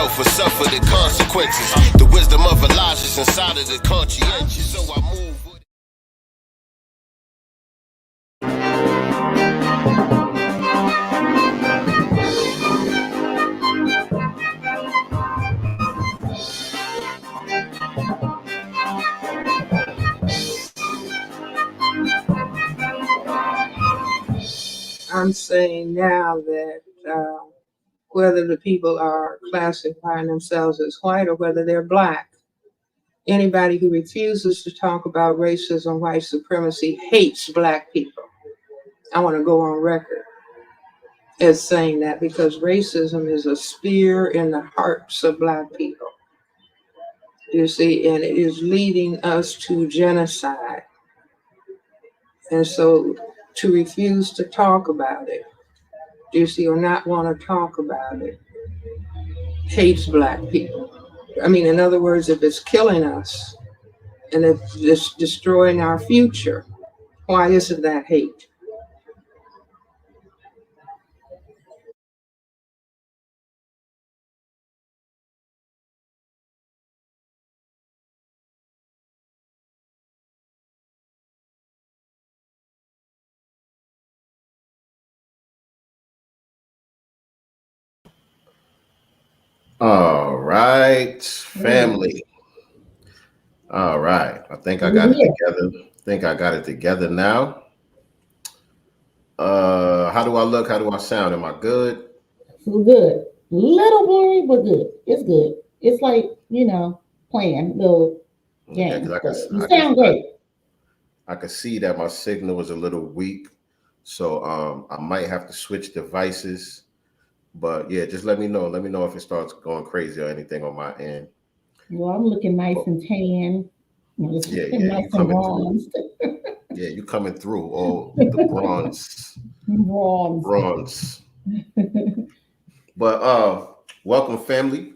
myself or suffer the consequences. The wisdom of Elijah's inside of the conscientious, so I move with it. I'm saying now that whether the people are classifying themselves as white or whether they're black, anybody who refuses to talk about racism, white supremacy, hates black people. I want to go on record as saying that because racism is a spear in the hearts of black people. You see, and it is leading us to genocide. And so to refuse to talk about it, you see, or not want to talk about it, hates black people. I mean, in other words, if it's killing us and if it's destroying our future, why isn't that hate? All right, family. All right. I think I got it together. Now. How do I look? How do I sound? Am I good? Good. Little blurry, but good. It's good. It's like, playing little games. You sound great. I could see that my signal was a little weak. So I might have to switch devices. But yeah, just let me know. Let me know if it starts going crazy or anything on my end. Well, I'm looking nice and tan. Yeah, nice and bronzed. Yeah, you coming through all the bronze. Bronze. But welcome, family.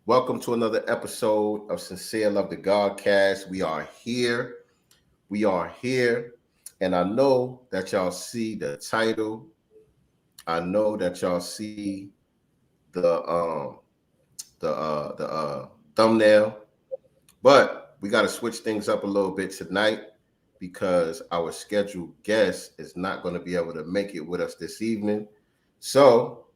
Welcome to another episode of SincereluvdagodCast. We are here. And I know that y'all see the title. I know that y'all see the thumbnail, but we got to switch things up a little bit tonight because our scheduled guest is not going to be able to make it with us this evening. So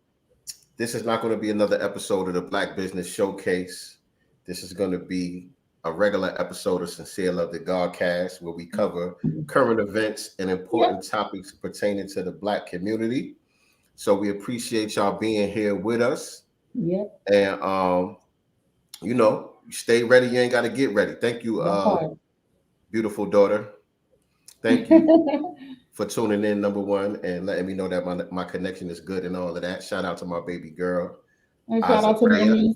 this is not going to be another episode of the Black Business Showcase. This is going to be a regular episode of Sincere Love the Godcast, where we cover current events and important topics pertaining to the Black community. So we appreciate y'all being here with us. Yep. And stay ready. You ain't got to get ready. Thank you, beautiful daughter. Thank you for tuning in, number one, and letting me know that my connection is good and all of that. Shout out to my baby girl. And shout out to my niece.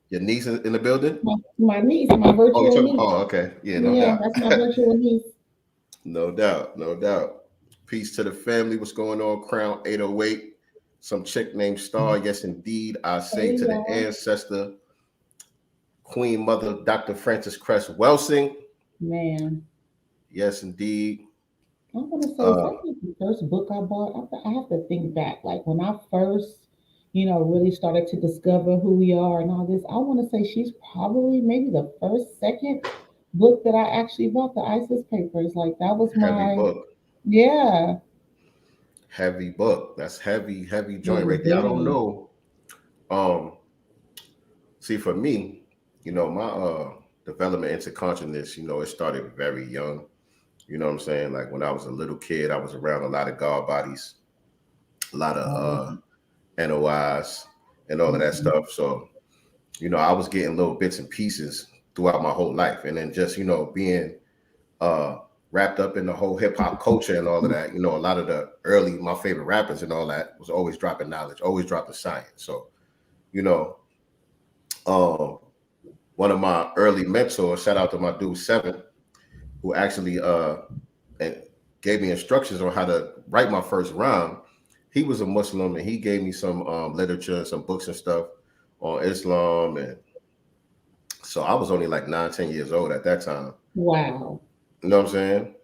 Your niece in the building? My niece, my virtual niece. Oh, okay. Yeah, no doubt. That's my virtual niece. No doubt. Peace to the family. What's going on, Crown 808? Some chick named Star. Yes, indeed. I say to the ancestor, Queen Mother, Dr. Frances Cress Welsing. Man. Yes, indeed. I'm going to say, the first book I bought, I have to think back. Like when I first, really started to discover who we are and all this, I want to say she's probably maybe the second book that I actually bought, the ISIS Papers. Like that was heavy book. Yeah. Heavy book. That's heavy joint right there. I don't know. See, for me, my development into consciousness, it started very young. You know what I'm saying? Like when I was a little kid, I was around a lot of God bodies, a lot of NOIs and all of that stuff. So, I was getting little bits and pieces throughout my whole life. And then just, being wrapped up in the whole hip hop culture and all of that, a lot of my favorite rappers and all that was always dropping knowledge, always dropping science. So, one of my early mentors, shout out to my dude Seven, who actually gave me instructions on how to write my first rhyme. He was a Muslim and he gave me some literature and some books and stuff on Islam. And so I was only like 9-10 years old at that time. Wow. You know what I'm saying?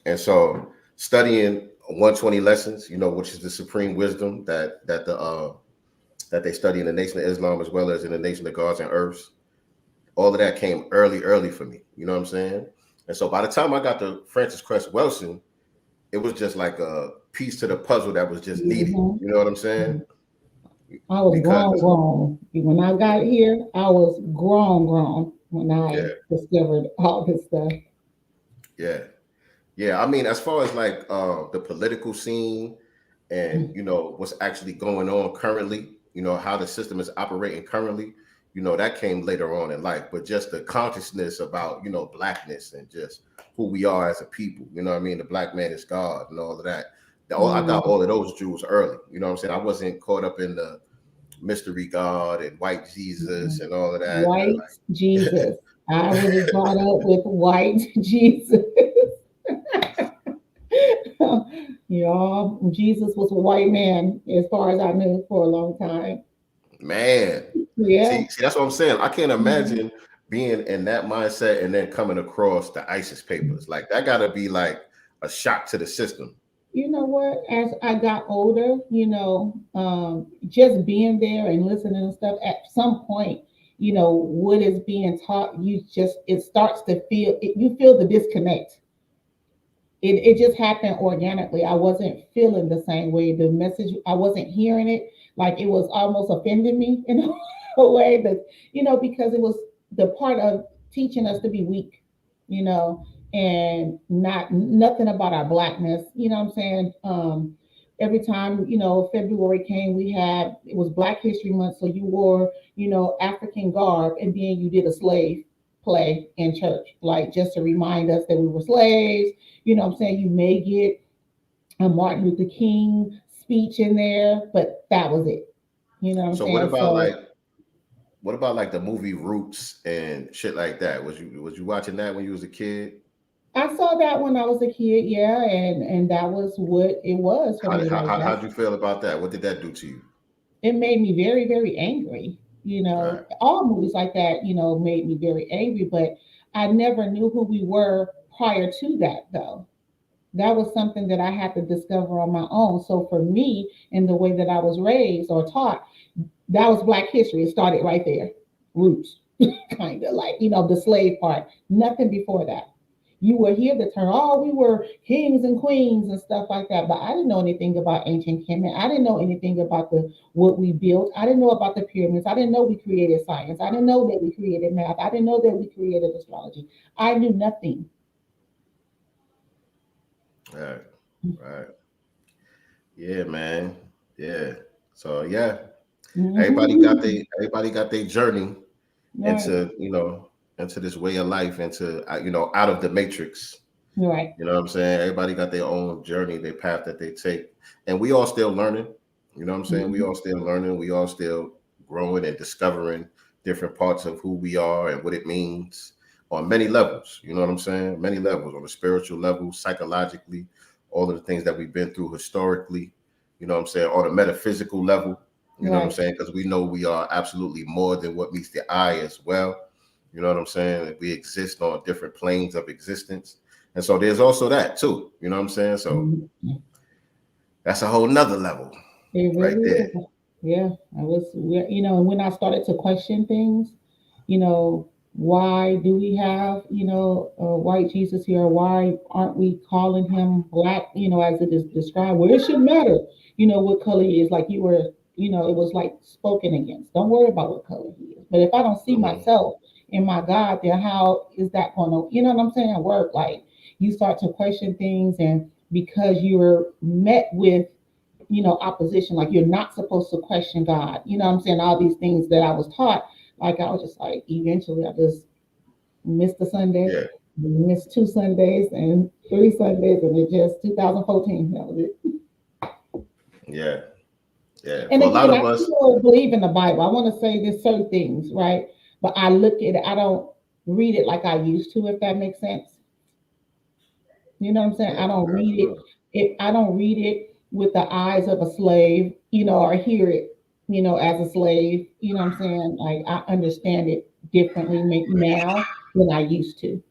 And so studying 120 lessons, which is the supreme wisdom that the that they study in the Nation of Islam as well as in the Nation of Gods and Earths. All of that came early for me. You know what I'm saying? And so by the time I got to Francis Cress Welsing, it was just like a piece to the puzzle that was just needed. You know what I'm saying? I was Because grown. When I got here, I was grown when I discovered all this stuff. Yeah. I mean, as far as like the political scene and what's actually going on currently, how the system is operating currently, that came later on in life. But just the consciousness about blackness and just who we are as a people, the black man is God and all of that. I got all of those jewels early. You know what I'm saying? I wasn't caught up in the mystery God and white Jesus and all of that. White Jesus. I was brought up with white Jesus. Y'all, Jesus was a white man as far as I knew for a long time. Man. Yeah. See, that's what I'm saying. I can't imagine being in that mindset and then coming across the ISIS papers. Like that gotta be like a shock to the system. You know what? As I got older, just being there and listening and stuff, at some point, what is being taught, it starts to you feel the disconnect. It just happened organically. I wasn't feeling the same way. The message, I wasn't hearing it. Like it was almost offending me in a way that, because it was the part of teaching us to be weak, and nothing about our blackness. You know what I'm saying? Every time, February came, it was Black History Month. So you wore, African garb, and then you did a slave play in church, like just to remind us that we were slaves. You know what I'm saying? You may get a Martin Luther King speech in there, but that was it. You know what I'm saying? What about like the movie Roots and shit like that? Was you watching that when you was a kid? I saw that when I was a kid, yeah, and that was what it was for me. How'd you feel about that? What did that do to you? It made me very, very angry. Right. All movies like that, made me very angry, but I never knew who we were prior to that, though. That was something that I had to discover on my own. So for me, in the way that I was raised or taught, that was Black history. It started right there. Roots, kind of like, the slave part. Nothing before that. You were here the term, we were kings and queens and stuff like that. But I didn't know anything about ancient Kemet. I didn't know anything about what we built. I didn't know about the pyramids. I didn't know we created science. I didn't know that we created math. I didn't know that we created astrology. I knew nothing. Right. Yeah, man. Yeah. So yeah. Everybody got their journey into this way of life, into out of the matrix. Right. You know what I'm saying? Everybody got their own journey, their path that they take. And we all still learning. You know what I'm saying? We all still learning, we all still growing and discovering different parts of who we are and what it means on many levels. You know what I'm saying? Many levels, on the spiritual level, psychologically, all of the things that we've been through historically, you know what I'm saying, on a metaphysical level, you know what I'm saying? Because we know we are absolutely more than what meets the eye as well. You know what I'm saying? We exist on different planes of existence. And so there's also that too. You know what I'm saying? So that's a whole nother level right there. Is. Yeah. When I started to question things, why do we have, white Jesus here? Why aren't we calling him Black, as it is described? Well, it shouldn't matter, what color he is. Like you were, it was like spoken against. Don't worry about what color he is. But if I don't see myself in my God, then how is that going to, you know what I'm saying, work? Like you start to question things, and because you're met with, opposition, like you're not supposed to question God. You know what I'm saying? All these things that I was taught, like I was just like, eventually I just missed a Sunday, missed 2 Sundays and 3 Sundays, and it just 2014. That was it. Yeah. And for again, a lot of I us, still believe in the Bible. I want to say there's certain things, right? But I look at it, I don't read it like I used to, if that makes sense. You know what I'm saying? I don't read it. I don't read it with the eyes of a slave, or hear it, as a slave. You know what I'm saying? Like I understand it differently now than I used to.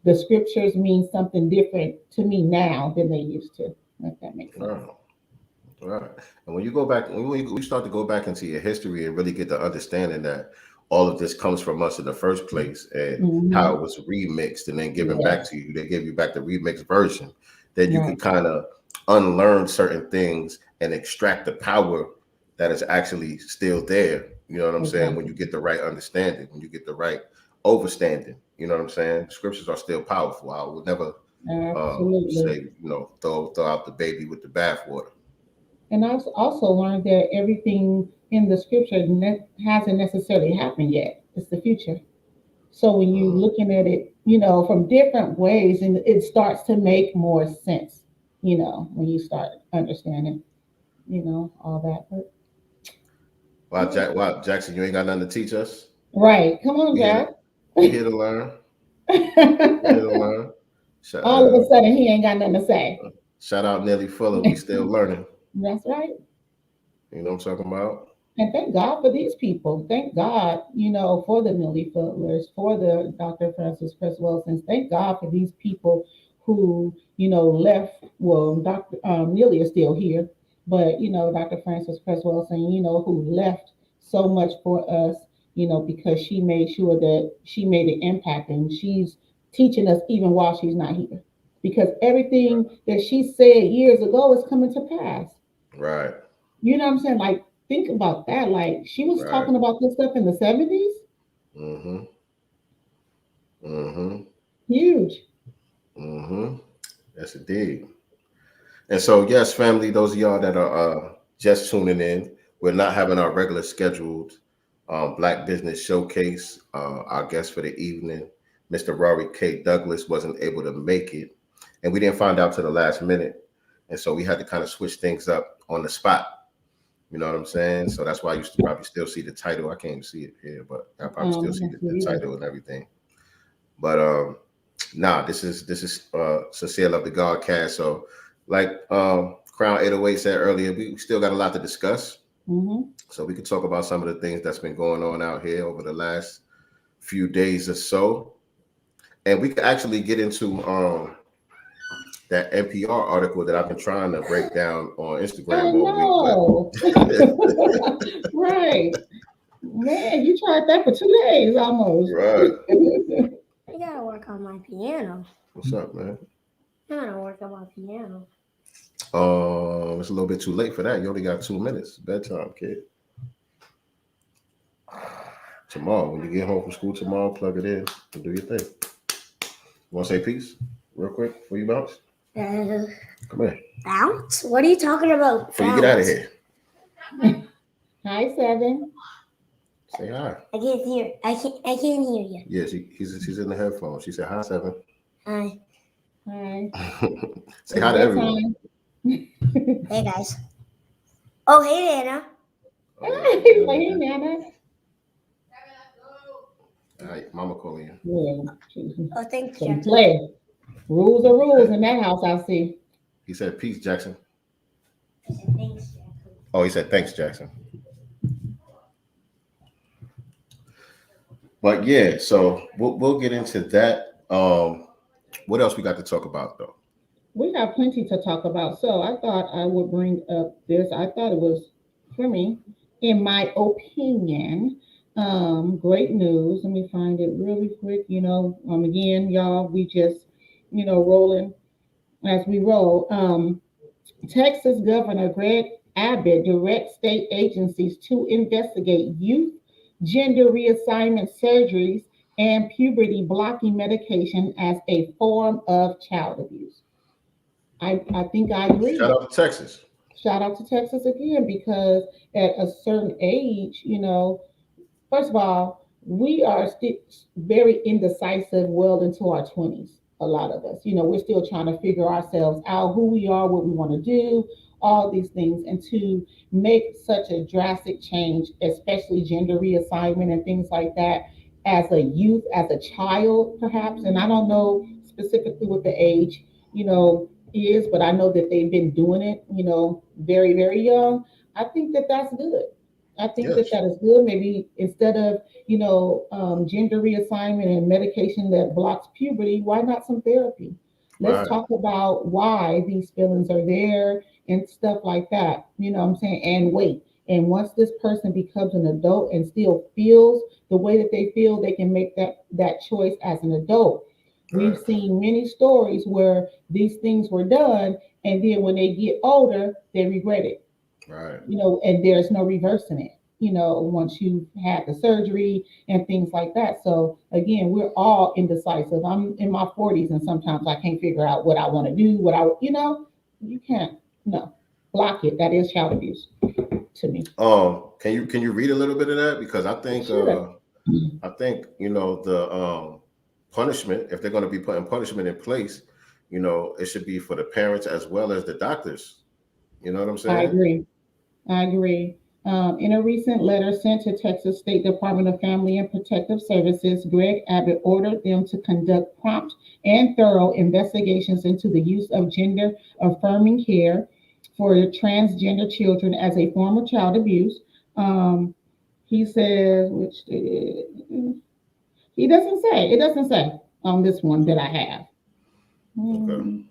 The scriptures mean something different to me now than they used to. If that makes sense. Right. And when you go back, when you start to go back into your history and really get the understanding that all of this comes from us in the first place and how Mm-hmm. it was remixed and then given back Yes. to you, they give you back the remixed version, then you Right. could kind of unlearn certain things and extract the power that is actually still there. You know what I'm saying? When Exactly. you get the right understanding, when you get the right overstanding, you know what I'm saying? Scriptures are still powerful. I would never say, Absolutely. throw out the baby with the bathwater. And I also learned that everything in the scripture hasn't necessarily happened yet. It's the future. So when you Mhm. looking at it, from different ways, and it starts to make more sense, when you start understanding, all that. But yeah. Why Jackson? You ain't got nothing to teach us. Right. Come on, We here to Jack. we here to learn. We here to learn. Shout, All of a sudden, he ain't got nothing to say. shout out Nelly Fuller. We still learning. That's right. You know what I'm talking about? And thank God for these people. Thank God, for the Millie Futlers, for the Dr. Francis Chris Wilsons. Thank God for these people who, left. Well, Dr. Millie is still here, but, Dr. Francis Chris Wilson, who left so much for us, because she made sure that she made an impact and she's teaching us even while she's not here. Because everything that she said years ago is coming to pass. Right, You know what I'm saying? Like, think about that. Like, she was right. talking about this stuff in the 70s. Mm-hmm. Mm-hmm. Huge. Mm-hmm. Yes, indeed. And so, yes, family, those of y'all that are just tuning in, we're not having our regular scheduled Black Business Showcase. Our guest for the evening, Mr. Rory K. Douglas, wasn't able to make it. And we didn't find out till the last minute. And so we had to kind of switch things up on the spot. You know what I'm saying? So that's why you probably still see the title. I can't even see it here, but I probably still see That's the either. title and everything. But this is Sincere Love the Godcast. So like Crown 808 said earlier, we still got a lot to discuss. Mm-hmm. So we could talk about some of the things that's been going on out here over the last few days or so. And we could actually get into that NPR article that I've been trying to break down on I Instagram all week. But know. Right. Man, you tried that for 2 days almost. right. I gotta work on my piano. What's up, man? I gotta work on my piano. It's a little bit too late for that. You only got 2 minutes. Bedtime, kid. Tomorrow, when you get home from school tomorrow, plug it in and do your thing. You want to say peace real quick before you bounce? Come here. Bounce? What are you talking about? Before you get out of here, Hi, Seven. say hi. I can't hear. I can't hear you. Yes, he's in the headphones. She said hi, Seven. Hi. Hi. Say hi to everyone. Hey guys. Oh hey Anna. He's like, hey, Nana. All right, Mama calling you. Yeah. Oh thanks, Some Jackson. play. Rules are rules in that house, I see. He said peace, Jackson. Thanks, Jackson. Oh, he said thanks, Jackson. But yeah, so we'll get into that. What else we got to talk about though? We got plenty to talk about. So I thought I would bring up this. I thought it was, for me, in my opinion, great news. Let me find it really quick. Again, y'all, we just, rolling as we roll. Texas Governor Greg Abbott directs state agencies to investigate youth gender reassignment surgeries and puberty blocking medication as a form of child abuse. I think I Shout agree. out to Texas. Shout out to Texas again because at a certain age, first of all, we are still very indecisive well into our 20s. A lot of us, we're still trying to figure ourselves out who we are, what we want to do, all these things. And to make such a drastic change, especially gender reassignment and things like that, as a youth, as a child, perhaps, and I don't know specifically what the age, is, but I know that they've been doing it, very, very young. I think that that's good. I think that Yes. that is good. Maybe instead of gender reassignment and medication that blocks puberty, why not some therapy? Let's Right. talk about why these feelings are there and stuff like that. You know what I'm saying? And wait. And once this person becomes an adult and still feels the way that they feel, they can make that choice as an adult. We've Right. seen many stories where these things were done, and then when they get older, they regret it, Right. and there's no reversing it, once you've had the surgery and things like that. So again, we're all indecisive. I'm in my 40s and sometimes I can't figure out what I want to do, you can't, no, block it. That is child abuse to me. Can you read a little bit of that? Because Sure. I think the punishment, if they're going to be putting punishment in place, it should be for the parents as well as the doctors. You know what I'm I saying? agree. I agree. In a recent letter sent to Texas State Department of Family and Protective Services, Greg Abbott ordered them to conduct prompt and thorough investigations into the use of gender affirming care for transgender children as a form of child abuse. He says, it doesn't say on this one that I have. Okay. Hmm.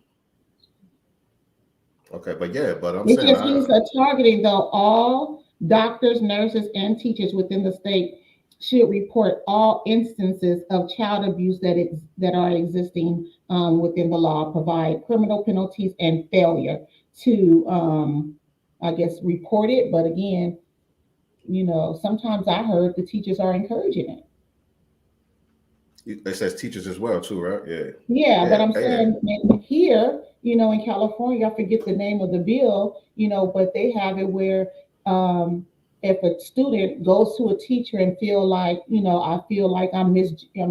Okay, but yeah, but I'm It saying just he's targeting though all doctors, nurses, and teachers within the state should report all instances of child abuse that are existing within the law, provide criminal penalties, and failure to, I guess, report it. But again, sometimes I heard the teachers are encouraging it. it says teachers as well too, right? Yeah. Yeah, but Yeah. I'm Yeah. saying here, in California, I forget the name of the bill, but they have it where um, if a student goes to a teacher and feel like, I feel like I'm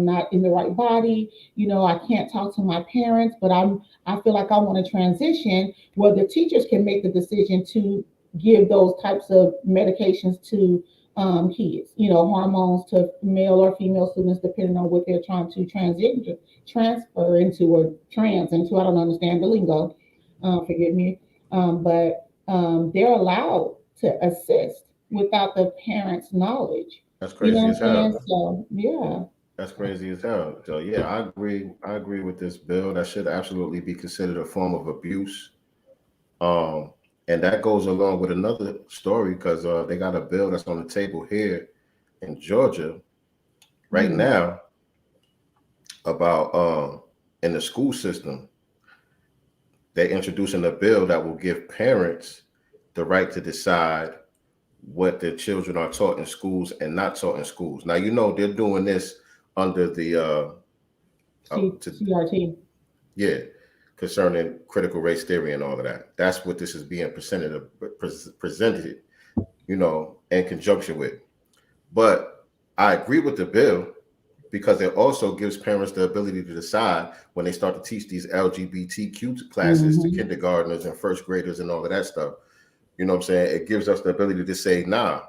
not in the right body, I can't talk to my parents, but I feel like I want to transition. Well, the teachers can make the decision to give those types of medications to kids, hormones to male or female students, depending on what they're trying to transfer into or trans into. I don't understand the lingo. Forgive me. But they're allowed to assist without the parents' knowledge. That's You know crazy what as I'm saying? hell. So yeah. That's crazy as hell. So yeah, I agree. I agree with this bill. That should absolutely be considered a form of abuse. Um, and that goes along with another story because they got a bill that's on the table here in Georgia right Hmm. now about in the school system. They're introducing a bill that will give parents the right to decide what their children are taught in schools and not taught in schools. Now they're doing this under the CRT. yeah, concerning critical race theory and all of that. That's what this is being presented, in conjunction with. But I agree with the bill because it also gives parents the ability to decide when they start to teach these LGBTQ classes to Hmm. kindergartners and first graders and all of that stuff. You know what I'm saying? It gives us the ability to say, nah,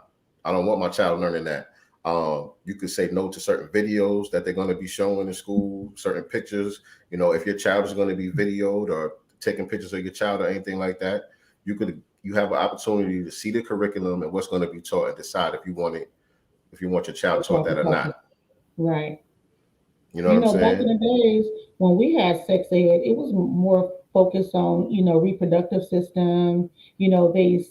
I don't want my child learning that. You could say no to certain videos that they're going to be showing in school, certain pictures. If your child is going to be videoed or taking pictures of your child or anything like that, you have an opportunity to see the curriculum and what's going to be taught and decide if you want your child taught that or not. Right. You know what I'm Back in saying? the days when we had sex ed, it was more focused on, reproductive system. They,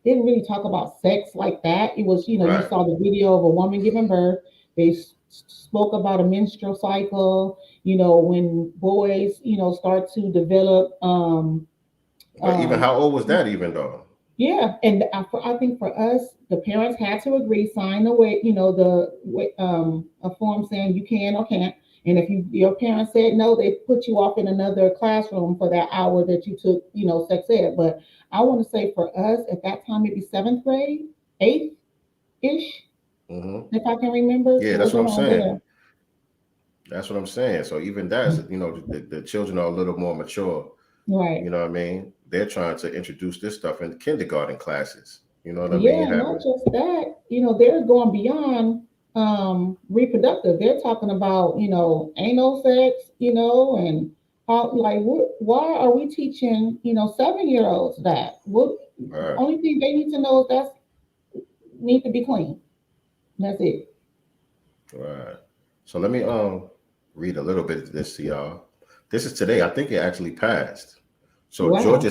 didn't really talk about sex like that. It was, you Right. saw the video of a woman giving birth. They spoke about a menstrual cycle, when boys, start to develop, But even um, how old was that even though? yeah, and I think for us, the parents had to agree, sign away, a form saying you can or can't. And if your parents said no, they put you off in another classroom for that hour that you took, sex ed. But I want to say for us at that time, maybe seventh grade, eighth ish, Hmm. if I can remember, Yeah, it that's was what I'm around saying. there. That's what I'm saying. So even that's, the children are a little more mature. Right. You know what I mean? They're trying to introduce this stuff in kindergarten classes. You know what I mean? Yeah, not just that, they're going beyond reproductive. They're talking about, anal sex, and how like why are we teaching, 7-year-olds that? What Right, only thing they need to know is that's need to be clean. That's it. right. So let me read a little bit of this to y'all. This is today. I think it actually passed. So Wow. Georgia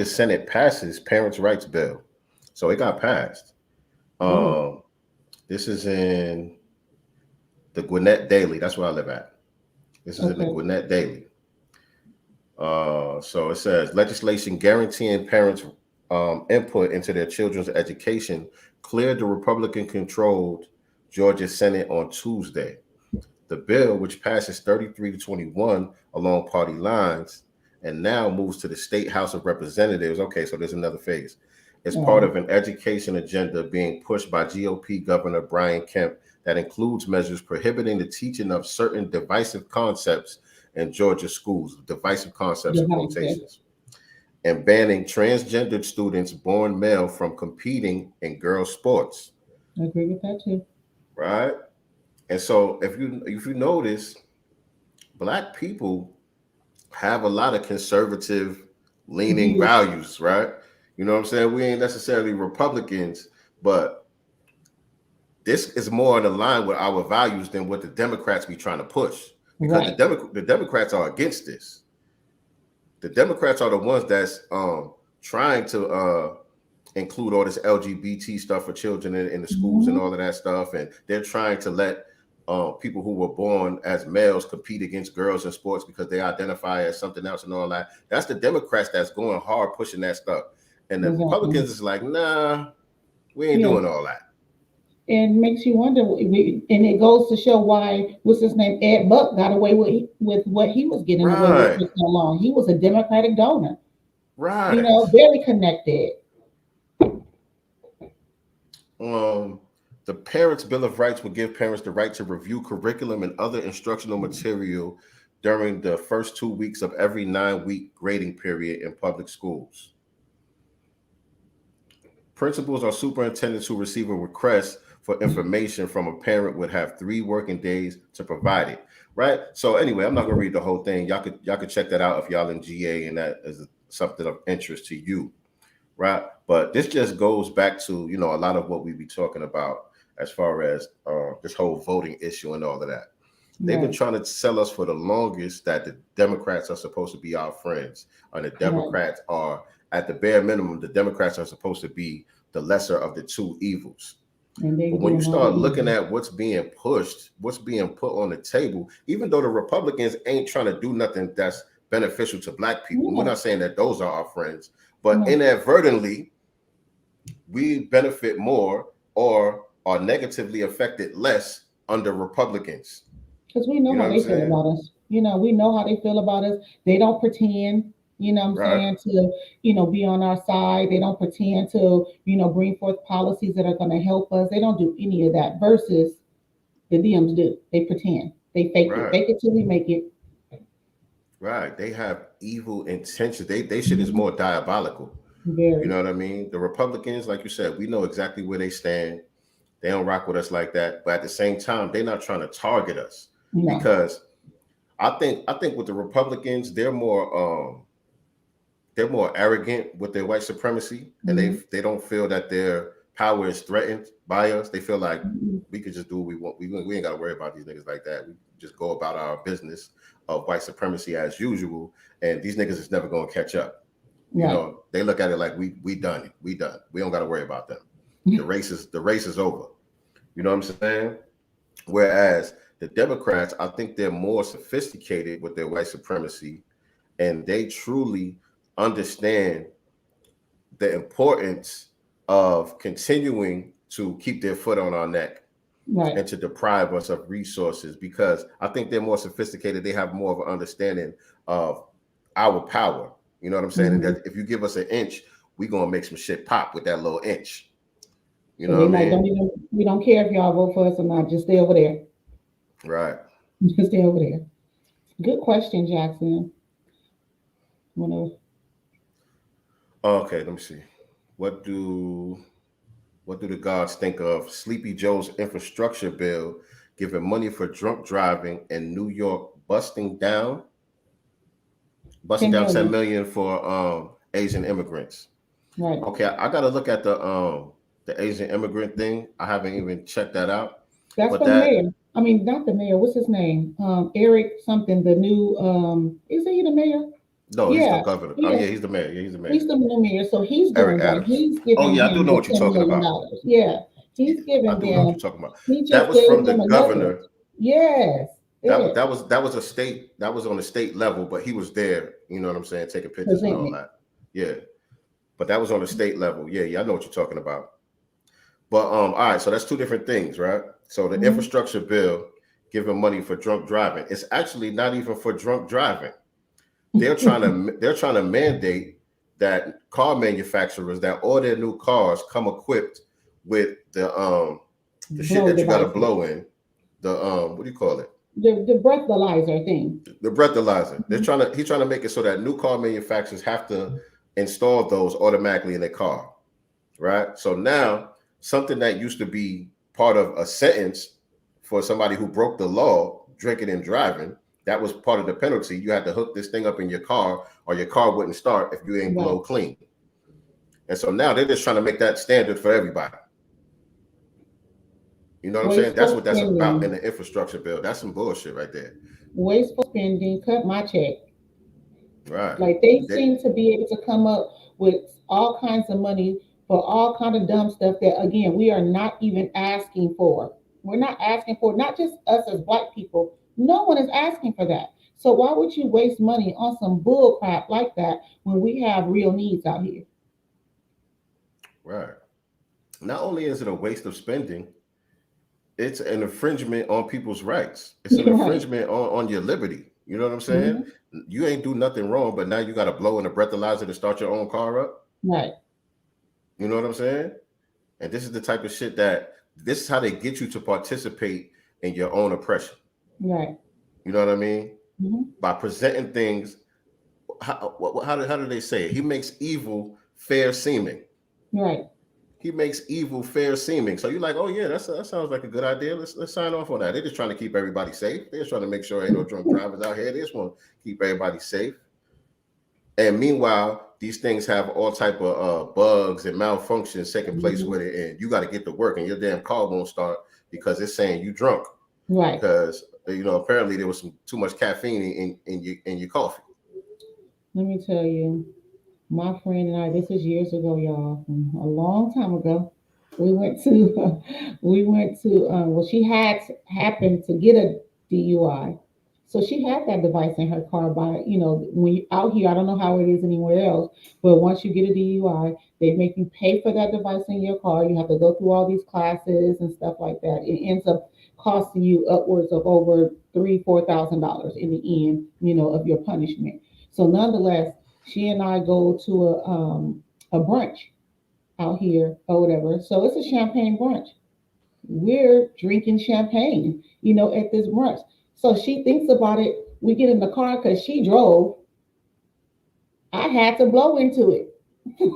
Senate passes parents' rights bill. So it got passed. This is in the Gwinnett Daily. That's where I live at. This is in the Okay. Gwinnett Daily. So it says legislation guaranteeing parents input into their children's education cleared the Republican-controlled Georgia Senate on Tuesday. The bill, which passes 33-21 along party lines and now moves to the State House of Representatives. Okay, so there's another phase. It's part of an education agenda being pushed by GOP Governor Brian Kemp that includes measures prohibiting the teaching of certain divisive concepts in Georgia schools, divisive concepts in quotations, and banning transgendered students born male from competing in girls' sports. I agree with that too. Right? And so if you notice, Black people have a lot of conservative leaning values, right? You know what I'm saying? We ain't necessarily Republicans, but this is more in line with our values than what the Democrats be trying to push. Because the Democrats are against this. The Democrats are the ones that's trying to include all this LGBT stuff for children in the schools and all of that stuff. And they're trying to let people who were born as males compete against girls in sports because they identify as something else and all that. That's the Democrats that's going hard pushing that stuff. And the Republicans is like, nah, we ain't doing all that. And makes you wonder, and it goes to show why, what's his name, Ed Buck got away with what he was getting away with for so long. He was a Democratic donor. Right. You know, very connected. The Parents' Bill of Rights will give parents the right to review curriculum and other instructional material during the first 2 weeks of every 9-week grading period in public schools. Principals or superintendents who receive a request for information from a parent would have 3 working days to provide it. Right. So anyway, I'm not gonna read the whole thing. Y'all could check that out if y'all in GA and that is something of interest to you. Right. But this just goes back to, a lot of what we be talking about as far as this whole voting issue and all of that. They've been trying to sell us for the longest that the Democrats are supposed to be our friends, and the Democrats are, at the bare minimum, the Democrats are supposed to be the lesser of the two evils. But when you start looking at what's being pushed, what's being put on the table, even though the Republicans ain't trying to do nothing that's beneficial to Black people, we're not saying that those are our friends, but inadvertently, we benefit more or are negatively affected less under Republicans. Because we know how they feel about us. We know how they feel about us. They don't pretend, to, be on our side. They don't pretend to, bring forth policies that are going to help us. They don't do any of that versus the Dems do. They pretend. They fake it. Fake it till we make it. Right. They have evil intentions. They shit is more diabolical. Very. You know what I mean? The Republicans, like you said, we know exactly where they stand. They don't rock with us like that. But at the same time, they're not trying to target us. No. Because I think with the Republicans, they're more arrogant with their white supremacy, and they don't feel that their power is threatened by us. They feel like we could just do what we want. We ain't got to worry about these niggas like that. We just go about our business of white supremacy as usual, and these niggas is never going to catch up. Right. They look at it like we done it. We done. We don't got to worry about them. The race is over. You know what I'm saying? Whereas the Democrats, I think they're more sophisticated with their white supremacy, and they truly understand the importance of continuing to keep their foot on our neck and to deprive us of resources, because I think they're more sophisticated. They have more of an understanding of our power. You know what I'm saying? And that if you give us an inch, we're going to make some shit pop with that little inch. You know what I mean? We don't care if y'all vote for us or not. Just stay over there. Right. Just stay over there. Good question, Jackson. Okay, let me see. What do the gods think of Sleepy Joe's infrastructure bill giving money for drunk driving in New York busting down 10 million for Asian immigrants? Right. Okay, I got to look at the Asian immigrant thing. I haven't even checked that out. That's from there. I mean, not the mayor. What's his name? Eric something. The new. Is he the mayor? No, he's the Yeah. governor. Oh Yeah. yeah, he's the mayor. Yeah, he's the He's mayor. the new mayor. So he's Eric doing that. Adams. He's Oh giving yeah, I do him know the what you're $10 talking million. about. Yeah. Yeah, He's I giving do know what you're them. talking about. He That just was gave from the them another. governor. Yes. Yeah. That was a state. That was on the state level, but he was there. You know what I'm saying? Taking pictures and all Presenting. that. Yeah, but that was on the state level. Yeah, I know what you're talking about. But all right, so that's two different things, right? So the Mhm. infrastructure bill giving money for drunk driving. It's actually not even for drunk driving. They're trying to mandate that car manufacturers that all their new cars come equipped with the shit Blow that you got to devices. blow in. The what do you call it? The breathalyzer thing. The breathalyzer. Mhm. He's trying to make it so that new car manufacturers have to install those automatically in their car, right? So now something that used to be part of a sentence for somebody who broke the law, drinking and driving, that was part of the penalty. You had to hook this thing up in your car, or your car wouldn't start if you ain't Right. blow clean. And so now they're just trying to make that standard for everybody. You know what I'm saying? That's Wasteful what that's about in spending. the infrastructure bill. That's some bullshit right there. Wasteful spending. Cut my check. Right. Like they They, seem to be able to come up with all kinds of money for all kind of dumb stuff that again we are not even asking for. We're not asking for not just us as black people. No one is asking for that. So why would you waste money on some bull crap like that when we have real needs out here? right. Not only is it a waste of spending, it's an infringement on people's rights. It's an Right. infringement on your liberty. You know what I'm saying? Mhm. You ain't do nothing wrong, but now you got to blow in a breathalyzer to start your own car up. Right. You know what I'm saying? And this is the type of shit that this is how they get you to participate in your own oppression. Right. You know what I mean? Mhm. By presenting things, how do they say it? He makes evil fair seeming. Right. He makes evil fair seeming. So you're like, oh yeah, that sounds like a good idea. Let's sign off on that. They're just trying to keep everybody safe. They're just trying to make sure ain't no drunk drivers out here. They just want to keep everybody safe. And meanwhile, these things have all type of bugs and malfunctions taking place Mhm. with it, and you got to get to work, and your damn car won't start because it's saying you drunk. Right. Because apparently there was too much caffeine in your coffee. Let me tell you, my friend and I, this was years ago, y'all, a long time ago. We went to, well, she had happened to get a DUI. So she had that device in her car by, when you out here, I don't know how it is anywhere else, but once you get a DUI, they make you pay for that device in your car. You have to go through all these classes and stuff like that. It ends up costing you upwards of over $3,000-4,000 in the end, of your punishment. So nonetheless, she and I go to a brunch out here or whatever. So it's a champagne brunch. We're drinking champagne, at this brunch. So she thinks about it. We get in the car because she drove. I had to blow into it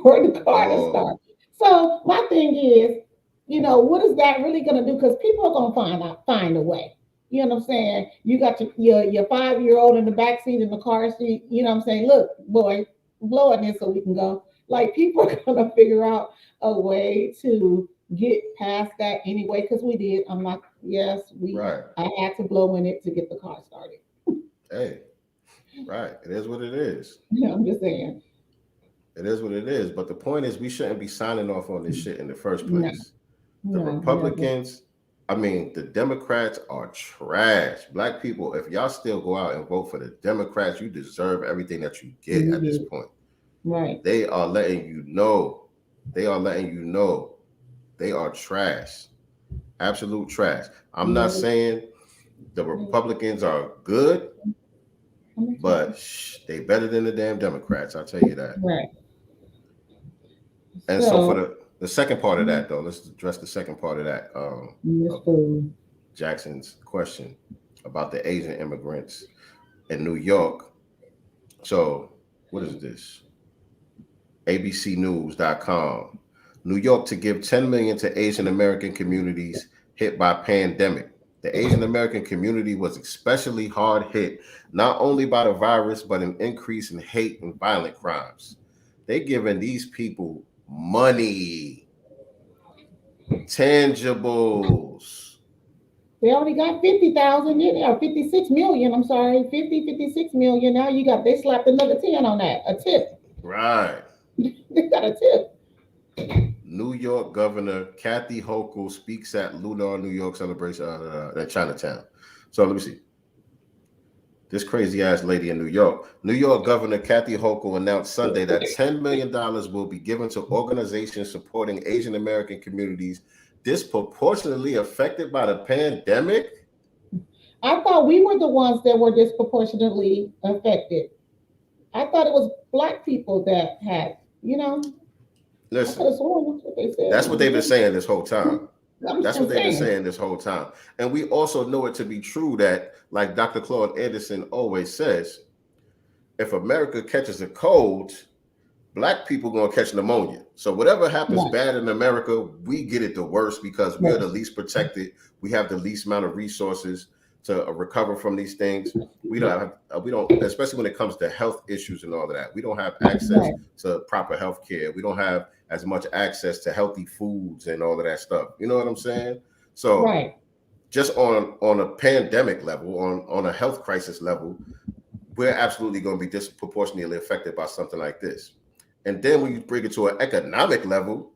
for the car to Oh, start. So my thing is, what is that really gonna do? Because people are gonna find a way. You know what I'm saying? You got your 5 year old in the back seat in the car seat. You know what I'm saying? Look, boy, blow in this so we can go. Like people are gonna figure out a way to get past that anyway. Because we did. I'm not. Yes, we. right. I had to blow in it to get the car started. Hey, right. It is what it is. I'm just saying. It is what it is. But the point is, we shouldn't be signing off on this shit in the first No, place. The no, never. Republicans, I mean, the Democrats are trash. Black people, if y'all still go out and vote for the Democrats, you deserve everything that you get You at this did. point. Right. They are letting you know. They are letting you know they are trash. Absolute trash. I'm not Never. saying the Republicans are good, but they better than the damn Democrats. I'll tell you that. Right. And so for So, the second part of that, though, let's address the second part of that Miss of Food. Jackson's question about the Asian immigrants in New York. So what is this? abcnews.com. New York to give 10 million to Asian American communities hit by pandemic. The Asian American community was especially hard hit, not only by the virus, but an increase in hate and violent crimes. They giving these people money, tangibles. They already got 50,000 in there, 56 million. I'm sorry, 56 million. Now they slapped another 10 on that, a tip. Right. They got a tip. New York Governor Kathy Hochul speaks at Lunar New York celebration at Chinatown. So let me see. This crazy ass lady in New York. New York Governor Kathy Hochul announced Sunday that $10 million will be given to organizations supporting Asian American communities disproportionately affected by the pandemic. I thought we were the ones that were disproportionately affected. I thought it was Black people that had, I could Listen, have sworn that's what they said. that's what they've been saying this whole time. I'm That's just what they've been saying. saying this whole time. And we also know it to be true that, like Dr. Claude Anderson always says, if America catches a cold, Black people gonna catch pneumonia. So whatever happens Right. bad in America, we get it the worst because we're Right. the least protected. We have the least amount of resources to recover from these things. We don't, especially when it comes to health issues and all of that. We don't have access Right. to proper health care. We don't have as much access to healthy foods and all of that stuff. You know what I'm saying? So Right. just on a pandemic level, on a health crisis level, we're absolutely going to be disproportionately affected by something like this. And then when you bring it to an economic level,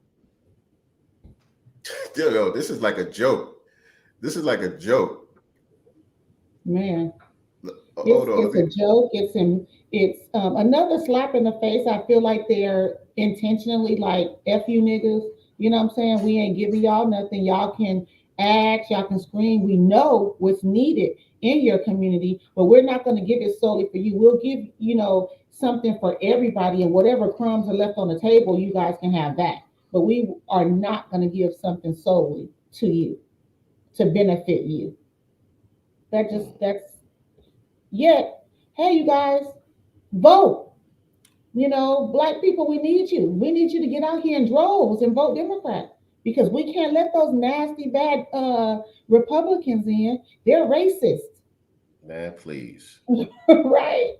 this is like a joke. This is like a joke. Man, Hold on. it's a joke. It's another slap in the face. I feel like they're intentionally like F you niggas. You know what I'm saying? We ain't giving y'all nothing. Y'all can ask, y'all can scream. We know what's needed in your community, but we're not going to give it solely for you. We'll give, something for everybody, and whatever crumbs are left on the table, you guys can have that. But we are not going to give something solely to you to benefit you. That's yet, hey, you guys, vote. Black people, we need you. We need you to get out here in droves and vote Democrat because we can't let those nasty, bad Republicans in. They're racist. Man, please. Right?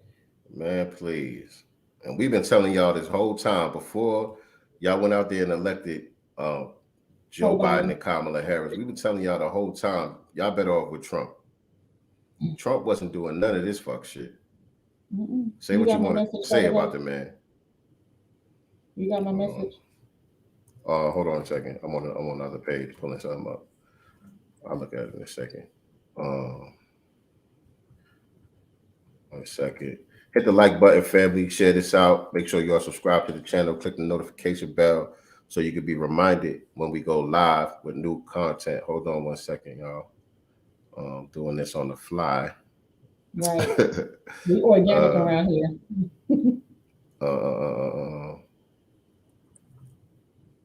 Man, please. And we've been telling y'all this whole time before y'all went out there and elected Joe Biden and Kamala Harris. We've been telling y'all the whole time, y'all better off with Trump. Trump wasn't doing none of this fuck shit. Say what you want to say about the man. You got my message? Hold on a second. I'm on another page pulling something up. I'll look at it in a second. 1 second. Hit the like button, family. Share this out. Make sure you are subscribed to the channel. Click the notification bell so you can be reminded when we go live with new content. Hold on 1 second, y'all. Doing this on the fly. Right. We organic around here. I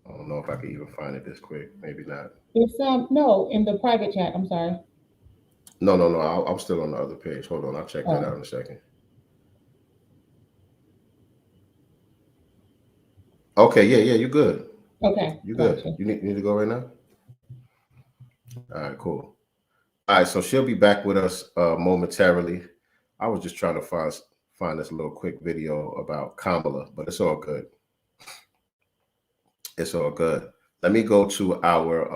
don't know if I can even find it this quick. Maybe not. It's no, in the private chat. I'm sorry. No. I'm still on the other page. Hold on. I'll check that out in a second. Okay. Yeah. You're good. Okay. You good. Gotcha. You need to go right now? All right, cool. All right, so she'll be back with us momentarily. I was just trying to find this little quick video about Kamala, but it's all good. It's all good. Let me go to our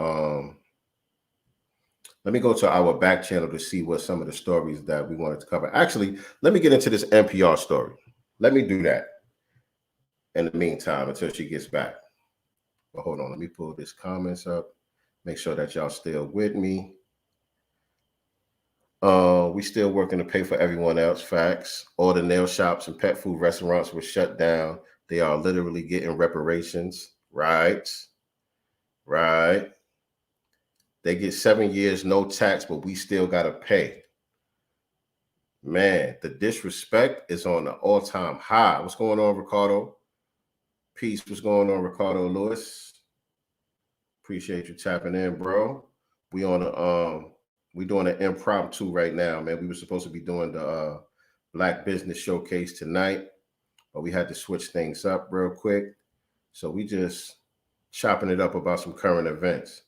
back channel to see what some of the stories that we wanted to cover. Actually, let me get into this NPR story. Let me do that in the meantime until she gets back. But hold on, let me pull this comments up. Make sure that y'all still with me. We still working to pay for everyone else. Facts. All the nail shops and pet food restaurants were shut down. They are literally getting reparations. Right. They get 7 years, no tax, but we still got to pay. Man, the disrespect is on an all-time high. What's going on, Ricardo? Peace. What's going on, Ricardo Lewis? Appreciate you tapping in, bro. We doing an impromptu right now, man. We were supposed to be doing the Black Business Showcase tonight, but we had to switch things up real quick. So we just chopping it up about some current events.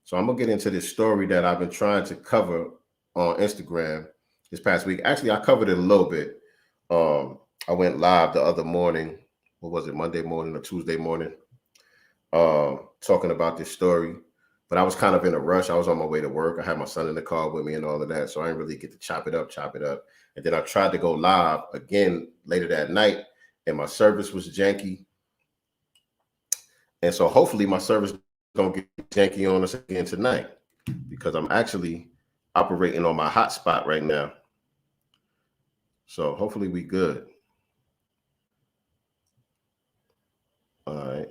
So I'm going to get into this story that I've been trying to cover on Instagram this past week. Actually, I covered it a little bit. I went live the other morning. What was it, Monday morning or Tuesday morning? Talking about this story. But I was kind of in a rush. I was on my way to work. I had my son in the car with me and all of that. So I didn't really get to chop it up. And then I tried to go live again later that night, and my service was janky. And so hopefully my service don't get janky on us again tonight, because I'm actually operating on my hotspot right now. So hopefully we good. All right.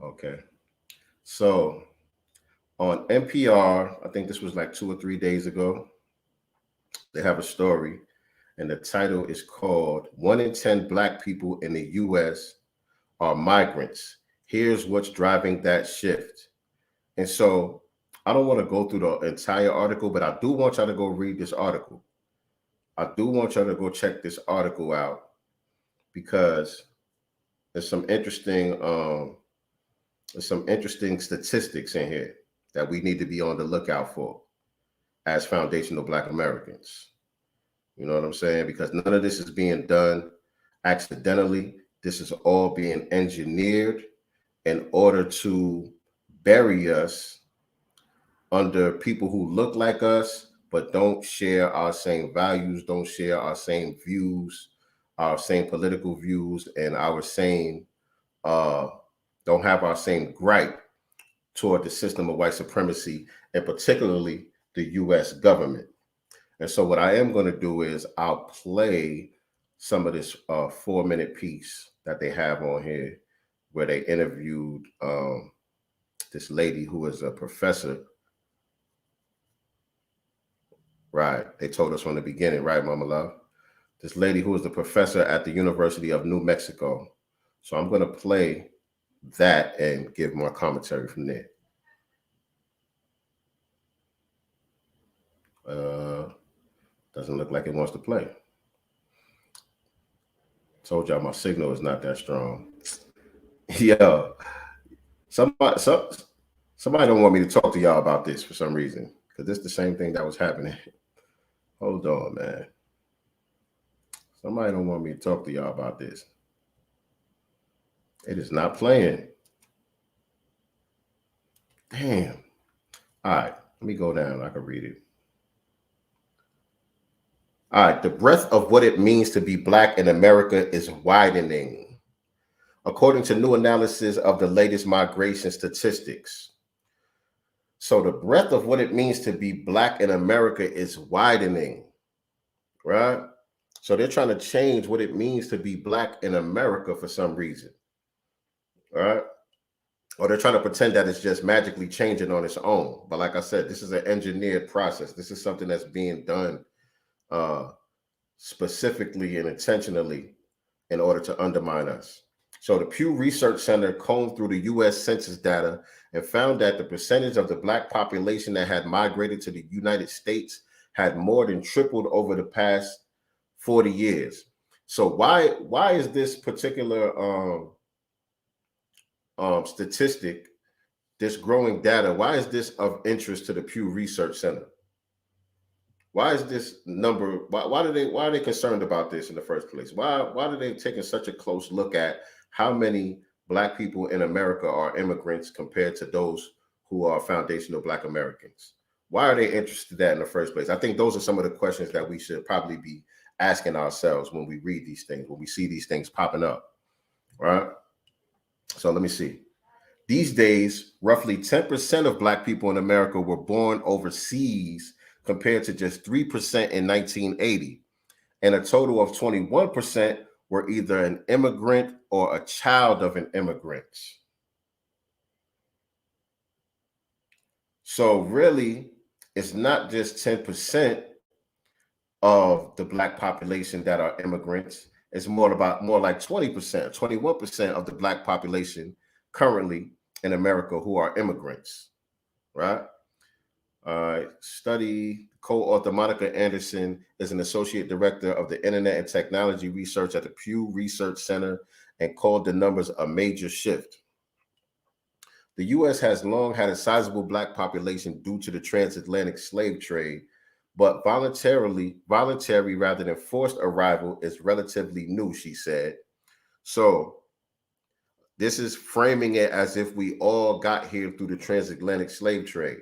Okay. So on NPR, I think this was like 2 or 3 days ago, they have a story, and the title is called "1 in 10 Black people in the U.S. are migrants. Here's what's driving that shift." And so I don't want to go through the entire article, but I do want y'all to go read this article. I do want y'all to go check this article out, because there's some interesting statistics in here that we need to be on the lookout for as foundational Black Americans. You know what I'm saying? Because none of this is being done accidentally. This is all being engineered in order to bury us under people who look like us but don't share our same values, don't share our same views, our same political views, and our same don't have our same gripe toward the system of white supremacy, and particularly the U.S. government. And so what I am going to do is I'll play some of this 4-minute piece that they have on here, where they interviewed this lady who is a professor. Right. They told us from the beginning, right, Mama Love? This lady who is the professor at the University of New Mexico. So I'm going to play that and give more commentary from there. Doesn't look like it wants to play. Told y'all my signal is not that strong. Yo, somebody don't want me to talk to y'all about this for some reason, because this is the same thing that was happening. Hold on, man. Somebody don't want me to talk to y'all about this. It is not playing. Damn. All right, let me go down. I can read it. All right, the breadth of what it means to be Black in America is widening, according to new analysis of the latest migration statistics. So the breadth of what it means to be Black in America is widening, right? So they're trying to change what it means to be Black in America for some reason, right? Or they're trying to pretend that it's just magically changing on its own. But like I said, this is an engineered process. This is something that's being done specifically and intentionally in order to undermine us. So the Pew Research Center combed through the U.S. Census data and found that the percentage of the Black population that had migrated to the United States had more than tripled over the past 40 years. So why is this particular statistic, this growing data, why is this of interest to the Pew Research Center? Why is this number? Why are they concerned about this in the first place? Why are they taking such a close look at how many Black people in America are immigrants compared to those who are foundational Black Americans? Why are they interested in that in the first place? I think those are some of the questions that we should probably be asking ourselves when we read these things, when we see these things popping up, right? So let me see. These days, roughly 10% of Black people in America were born overseas, compared to just 3% in 1980. And a total of 21% were either an immigrant or a child of an immigrant. So really, it's not just 10% of the Black population that are immigrants. It's more like 20%, 21% of the Black population currently in America who are immigrants, right? Study co-author Monica Anderson is an associate director of the Internet and Technology Research at the Pew Research Center and called the numbers a major shift. The U.S. has long had a sizable Black population due to the transatlantic slave trade, but voluntary rather than forced arrival is relatively new, she said. So This is framing it as if we all got here through the transatlantic slave trade.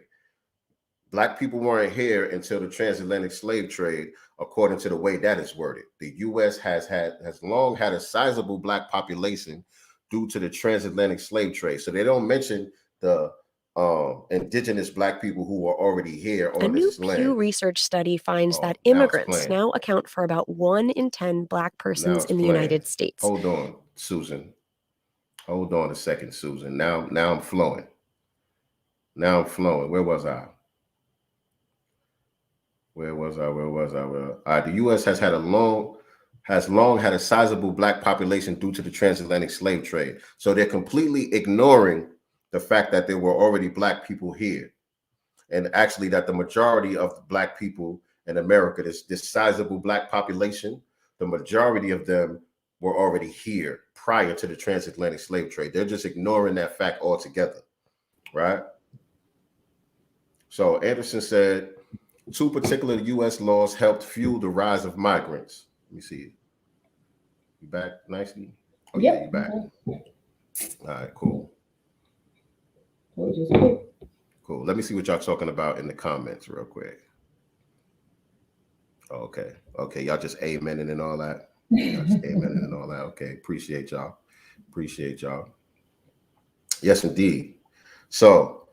Black people weren't here until the transatlantic slave trade, according to the way that is worded. The U.S. has long had a sizable Black population due to the transatlantic slave trade. So they don't mention the indigenous Black people who were already here on this land. A new Pew Research study finds that immigrants now account for about 1 in 10 Black persons in the United States. Hold on, Susan. Hold on a second, Susan. Now I'm flowing. Where was I? The U.S. has long had a sizable Black population due to the transatlantic slave trade. So they're completely ignoring the fact that there were already Black people here, and actually that the majority of the Black people in America, this sizable Black population, the majority of them were already here prior to the transatlantic slave trade. They're just ignoring that fact altogether, right? So Anderson said, 2 particular U.S. laws helped fuel the rise of migrants. Let me see. You back nicely? Oh, yep. Yeah, you back. All right, cool. Cool. Let me see what y'all talking about in the comments real quick. Okay. Y'all just amening and all that. Okay. Appreciate y'all. Yes, indeed. So,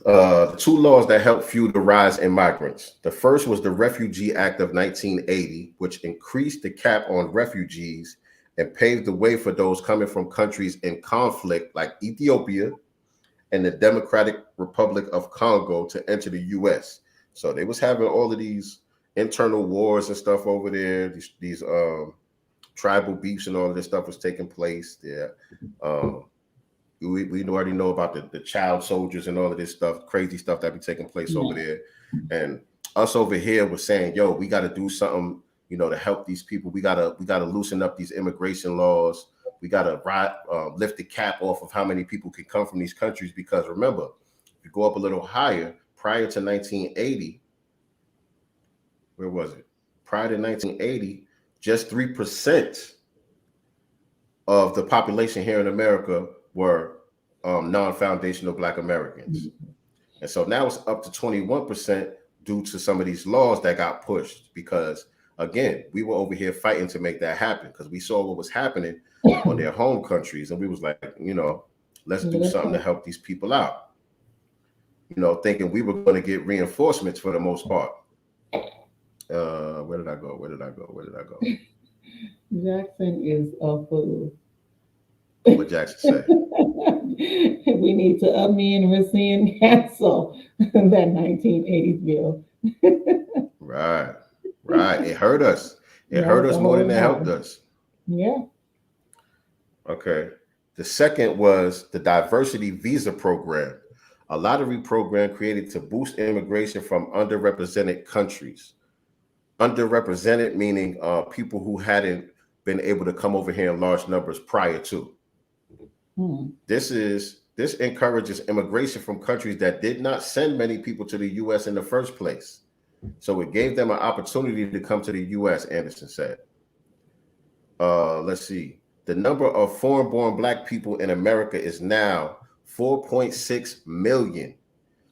the 2 laws that helped fuel the rise in migrants. The first was the Refugee Act of 1980, which increased the cap on refugees and paved the way for those coming from countries in conflict like Ethiopia and the Democratic Republic of Congo to enter the U.S. So they was having all of these internal wars and stuff over there. These tribal beefs and all of this stuff was taking place there. We already know about the child soldiers and all of this stuff, crazy stuff that be taking place over there. And us over here was saying, yo, we got to do something, to help these people. We gotta loosen up these immigration laws. We got to lift the cap off of how many people can come from these countries. Because remember, if you go up a little higher, prior to 1980, where was it? Prior to 1980, just 3% of the population here in America were non-foundational Black Americans. And so now it's up to 21% due to some of these laws that got pushed, because again, we were over here fighting to make that happen because we saw what was happening on their home countries. And we was like, let's do something to help these people out, thinking we were going to get reinforcements for the most part. Where did I go? Jackson is a fool. What Jackson say? We need to amend, rescind, cancel that 1980s bill. Right. It hurt us. It hurt us more than it helped us. Yeah. Okay. The second was the diversity visa program, a lottery program created to boost immigration from underrepresented countries. Underrepresented meaning people who hadn't been able to come over here in large numbers prior to. This encourages immigration from countries that did not send many people to the U.S. in the first place. So it gave them an opportunity to come to the U.S., Anderson said. Let's see. The number of foreign-born Black people in America is now 4.6 million,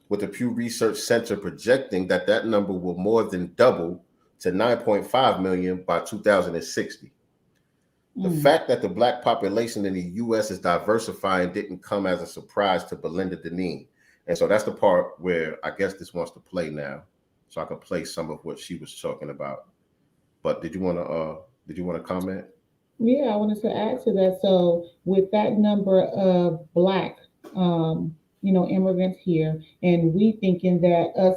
with the Pew Research Center projecting that number will more than double to 9.5 million by 2060. The fact that the Black population in the U.S. is diversifying didn't come as a surprise to Belinda Deneen. And so that's the part where I guess this wants to play now. So I can play some of what she was talking about. But did you want to comment? Yeah, I wanted to add to that. So with that number of Black, immigrants here, and we thinking that us,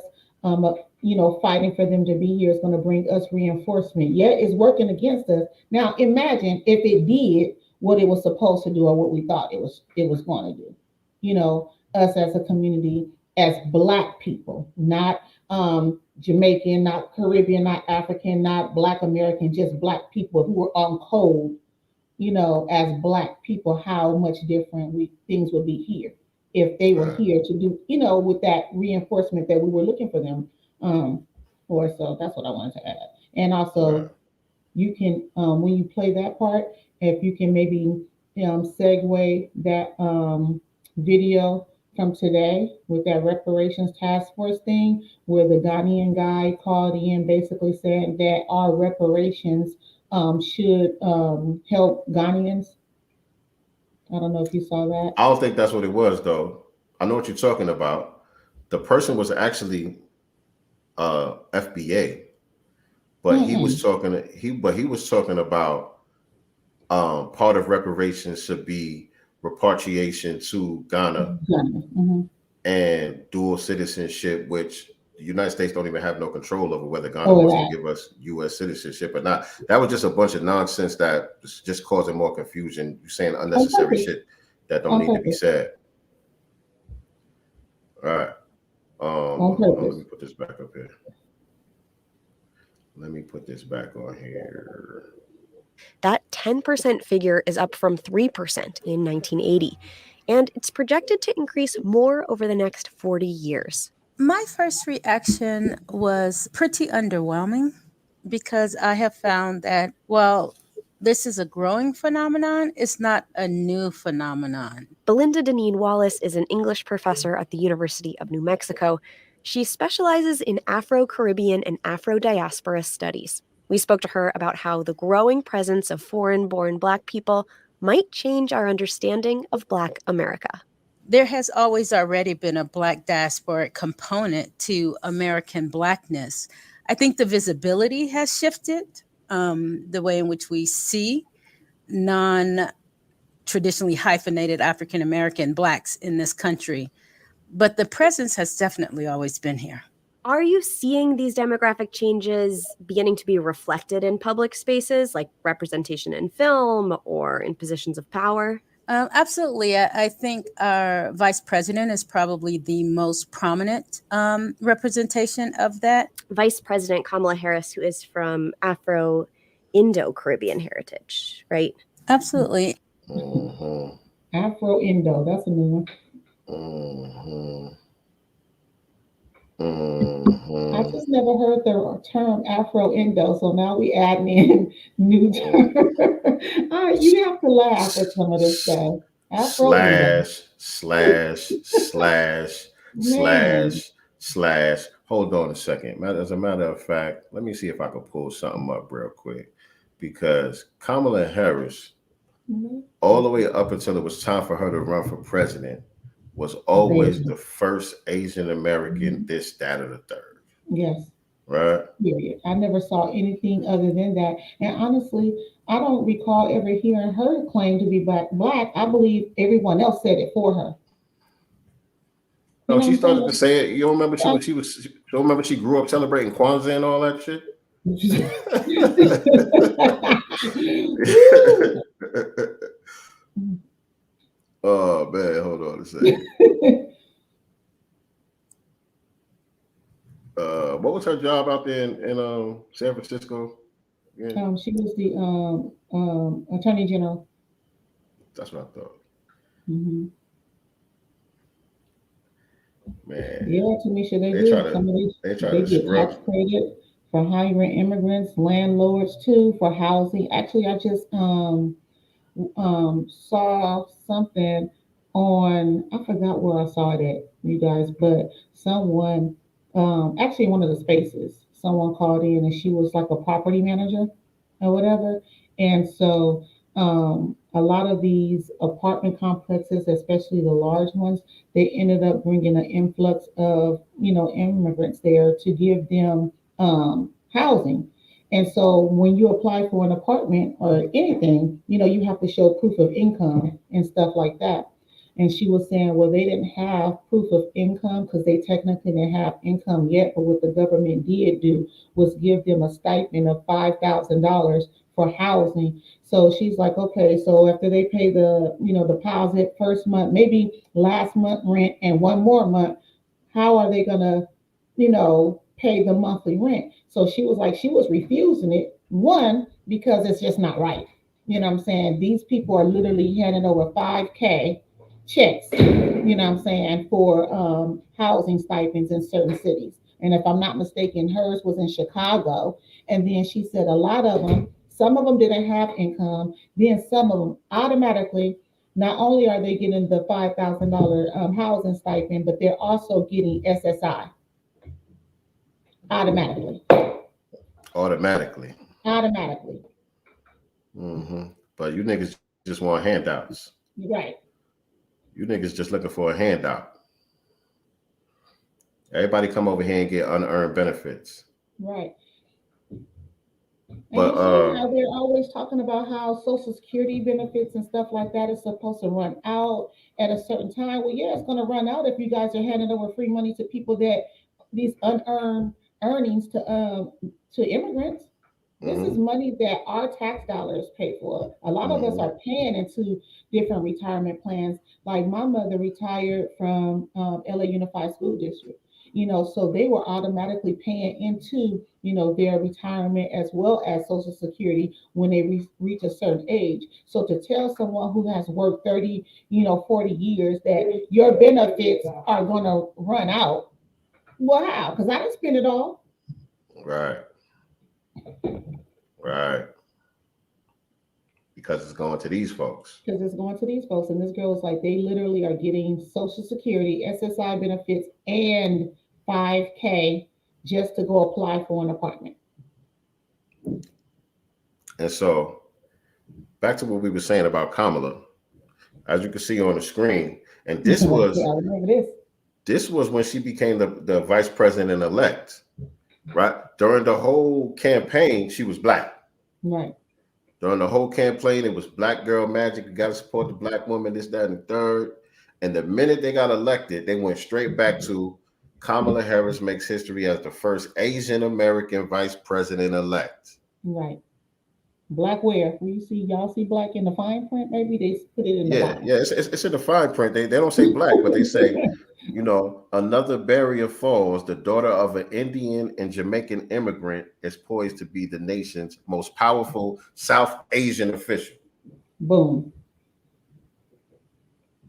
fighting for them to be here is going to bring us reinforcement. Yet it's working against us. Now imagine if it did what it was supposed to do or what we thought it was going to do. Us as a community, as Black people, not Jamaican, not Caribbean, not African, not Black American, just Black people who were on code, as Black people, how much different things would be here if they were here to do, with that reinforcement that we were looking for them. So that's what I wanted to add. And also, you can, when you play that part, if you can maybe segue that video from today with that reparations task force thing, where the Ghanaian guy called in basically saying that our reparations should help Ghanaians. I don't know if you saw that. I don't think that's what it was, though. I know what you're talking about. The person was actually FBA, but he was talking. He was talking about part of reparations should be repatriation to Ghana and dual citizenship, which the United States don't even have no control over whether Ghana wants to give us U.S. citizenship or not. That was just a bunch of nonsense that was just causing more confusion. You're saying unnecessary shit that don't need to be said. All right. Let me put this back up here. Let me put this back on here. That 10% figure is up from 3% in 1980, and it's projected to increase more over the next 40 years. My first reaction was pretty underwhelming because I have found that, while this is a growing phenomenon, it's not a new phenomenon. Belinda Deneen Wallace is an English professor at the University of New Mexico. She specializes in Afro-Caribbean and Afro-diaspora studies. We spoke to her about how the growing presence of foreign-born Black people might change our understanding of Black America. There has always already been a Black diasporic component to American Blackness. I think the visibility has shifted, the way in which we see non-traditionally hyphenated African American Blacks in this country. But the presence has definitely always been here. Are you seeing these demographic changes beginning to be reflected in public spaces, like representation in film or in positions of power? Absolutely. I think our vice president is probably the most prominent representation of that. Vice President Kamala Harris, who is from Afro-Indo-Caribbean heritage, right? Absolutely. Afro-Indo, that's a new one. I just never heard the term Afro-Indo, so now we adding in new terms. All right, you have to laugh at some of this stuff. Slash. Hold on a second. As a matter of fact, let me see if I can pull something up real quick, because Kamala Harris, all the way up until it was time for her to run for president, was always the first Asian American, this, that, or the third. Yes. Right? Period. I never saw anything other than that. And honestly, I don't recall ever hearing her claim to be Black. I believe everyone else said it for her. No, she started to say it. You don't remember you don't remember she grew up celebrating Kwanzaa and all that shit? Oh man, hold on a second. What was her job out there in San Francisco? Yeah. She was the Attorney General. That's what I thought. Mm-hmm. Man. Yeah, Tamisha, they get tax credit for hiring immigrants, landlords too, for housing. Actually, I just saw something on, I forgot where I saw it at, you guys, but someone, actually in one of the spaces, someone called in and she was like a property manager or whatever. And so a lot of these apartment complexes, especially the large ones, they ended up bringing an influx of, immigrants there to give them housing. And so when you apply for an apartment or anything, you have to show proof of income and stuff like that. And she was saying, well, they didn't have proof of income because they technically didn't have income yet. But what the government did do was give them a stipend of $5,000 for housing. So she's like, okay, so after they pay the, deposit first month, maybe last month rent and one more month, how are they going to, pay the monthly rent? So she was like, she was refusing it. One, because it's just not right. You know what I'm saying? These people are literally handing over $5,000 checks, for housing stipends in certain cities. And if I'm not mistaken, hers was in Chicago. And then she said a lot of them Some of them didn't have income. Then some of them automatically, not only are they getting the $5,000 housing stipend, but they're also getting SSI automatically. Automatically. Automatically. But you niggas just want handouts. Right. You niggas just looking for a handout. Everybody come over here and get unearned benefits. Right. But And they're always talking about how Social Security benefits and stuff like that is supposed to run out at a certain time. Well, yeah, it's going to run out if you guys are handing over free money to people that these unearned earnings to immigrants. This is money that our tax dollars pay for. A lot of us are paying into different retirement plans. Like my mother retired from LA Unified School District, so they were automatically paying into, their retirement as well as Social Security when they reach a certain age. So to tell someone who has worked 30, 40 years that your benefits are going to run out, well, how? Because I didn't spend it all. Right. Because it's going to these folks. Because it's going to these folks. And this girl is like, they literally are getting Social Security, SSI benefits, and $5K just to go apply for an apartment. And so back to what we were saying about Kamala, as you can see on the screen, and this was I remember this. This was when she became the vice president-elect, right? During the whole campaign, she was black. Right. During the whole campaign, it was black girl magic. You got to support the black woman, this, that, and the third. And the minute they got elected, they went straight back to Kamala Harris makes history as the first Asian American vice president-elect. Right. Black where? Y'all see black in the fine print? Maybe they put it in the bottom. Yeah, it's in the fine print. They don't say black, but they say, another barrier falls. The daughter of an Indian and Jamaican immigrant is poised to be the nation's most powerful South Asian official. Boom.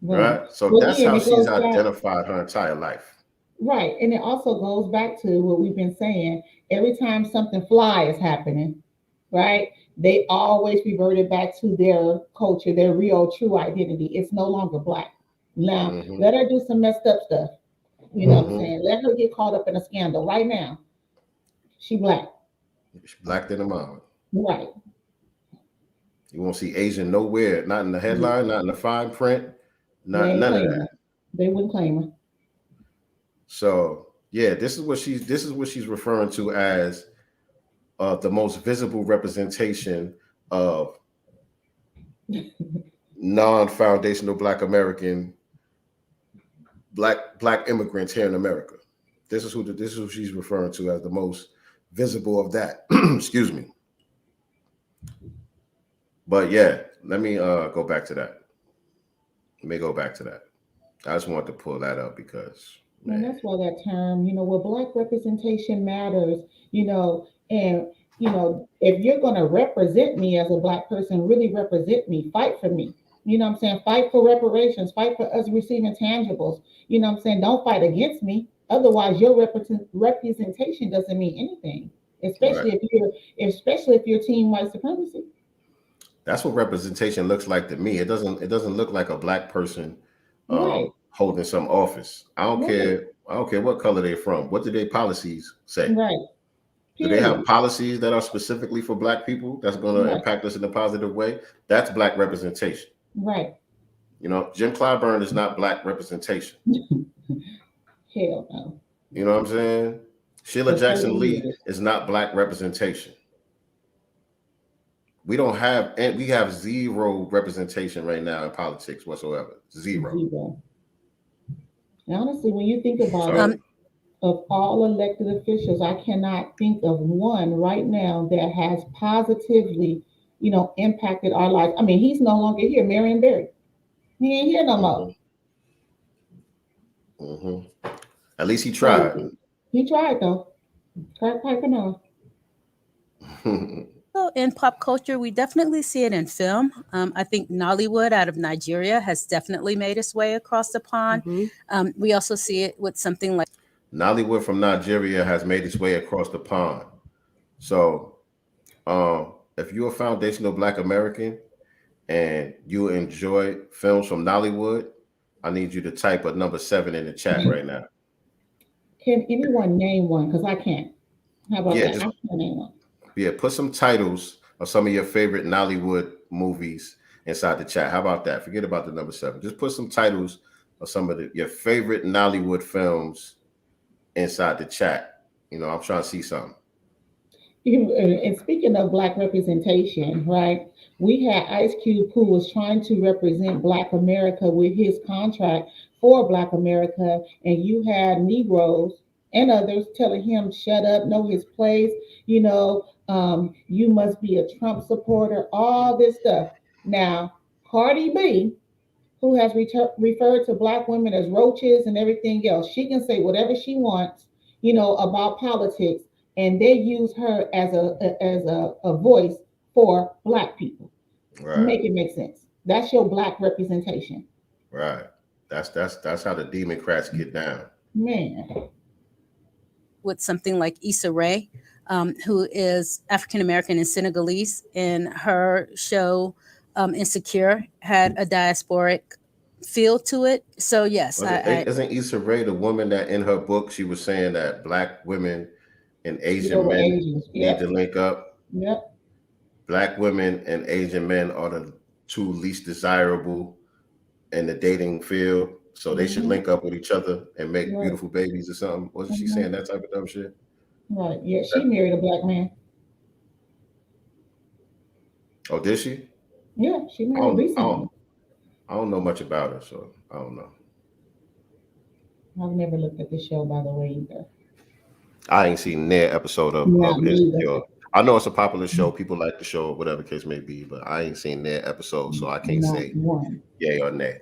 Right? So that's how she's identified her entire life. Right. And it also goes back to what we've been saying. Every time something fly is happening, right, they always reverted back to their culture, their real true identity. It's no longer black. Now, let her do some messed up stuff. You know what I'm saying? Let her get caught up in a scandal right now. She black. She's black than a mama. Right. You won't see Asian nowhere, not in the headline, not in the fine print, none of that. They wouldn't claim her. So yeah, this is what she's referring to as the most visible representation of non-foundational Black American black immigrants here in America. This is who she's referring to as the most visible of that. Excuse me. But yeah, let me go back to that. I just wanted to pull that up because and that's why that term, where black representation matters, and if you're going to represent me as a black person, really represent me, fight for me. You know what I'm saying? Fight for reparations, fight for us receiving tangibles. You know what I'm saying? Don't fight against me. Otherwise, your representation doesn't mean anything, especially if you're team white supremacy. That's what representation looks like to me. It doesn't look like a black person holding some office. I don't care what color they're from. What do their policies say? Right. Do they have policies that are specifically for black people that's going to impact us in a positive way? That's black representation. Right. Jim Clyburn is not black representation. Hell no. You know what I'm saying? Sheila Jackson Lee is not black representation. We have zero representation right now in politics whatsoever. Zero. Honestly, when you think about it, of all elected officials, I cannot think of one right now that has positively, impacted our lives. I mean, he's no longer here. Marion Barry, he ain't here no more. At least he tried. He tried though. Crack piping on. So in pop culture, we definitely see it in film. I think Nollywood out of Nigeria has definitely made its way across the pond. We also see it with something like Nollywood from Nigeria has made its way across the pond. So if you're a foundational Black American and you enjoy films from Nollywood, I need you to type a number 7 in the chat right now. Can anyone name one? Because I can't. How about Yeah, that? I can't name one. Yeah, put some titles of some of your favorite Nollywood movies inside the chat. How about that? Forget about the number 7. Just put some titles of some of your favorite Nollywood films inside the chat. I'm trying to see something. And speaking of Black representation, right? We had Ice Cube who was trying to represent Black America with his contract for Black America, and you had Negroes and others telling him, shut up, know his place, you must be a Trump supporter, all this stuff. Now, Cardi B, who has referred to Black women as roaches and everything else, she can say whatever she wants, about politics, and they use her as a voice for Black people. Right. Make it make sense. That's your Black representation. Right. That's how the Democrats get down. Man. With something like Issa Rae, who is African American and Senegalese, and her show Insecure had a diasporic feel to it. So yes, isn't Issa Rae the woman that in her book she was saying that Black women and Asian men need to link up? Yep. Black women and Asian men are the 2 least desirable in the dating field, so they should link up with each other and make beautiful babies or something. Wasn't she saying that type of dumb shit? Right. Yeah, she married a Black man. Oh, did she? Yeah, she married recently. I don't know much about her, so I don't know. I've never looked at the show, by the way, either. I ain't seen their episode of Insecure. I know it's a popular show. People like the show, whatever the case may be, but I ain't seen their episode, so I can't say yay or nay.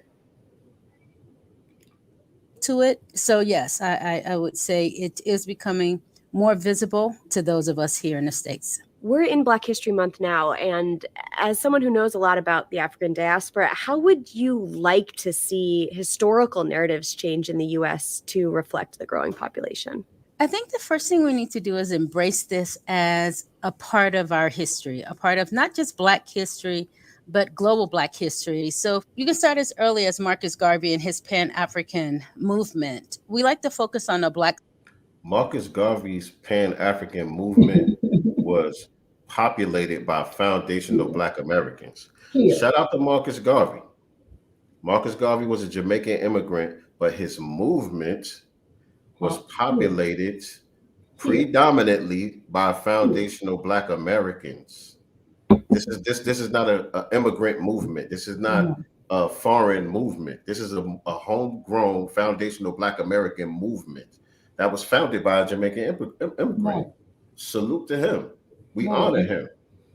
To it. So yes, I would say it is becoming more visible to those of us here in the States. We're in Black History Month now, and as someone who knows a lot about the African diaspora, how would you like to see historical narratives change in the U.S. to reflect the growing population? I think the first thing we need to do is embrace this as a part of our history, a part of not just Black history, but global Black history. So you can start as early as Marcus Garvey and his Pan-African movement. We like to focus on the Black. Marcus Garvey's Pan-African movement was populated by foundational Black Americans. Shout out to Marcus Garvey. Marcus Garvey was a Jamaican immigrant, but his movement was populated predominantly by foundational Black Americans. This is not an immigrant movement. This is not a foreign movement. This is a homegrown foundational Black American movement that was founded by a Jamaican immigrant. Right. Salute to him. We honor him.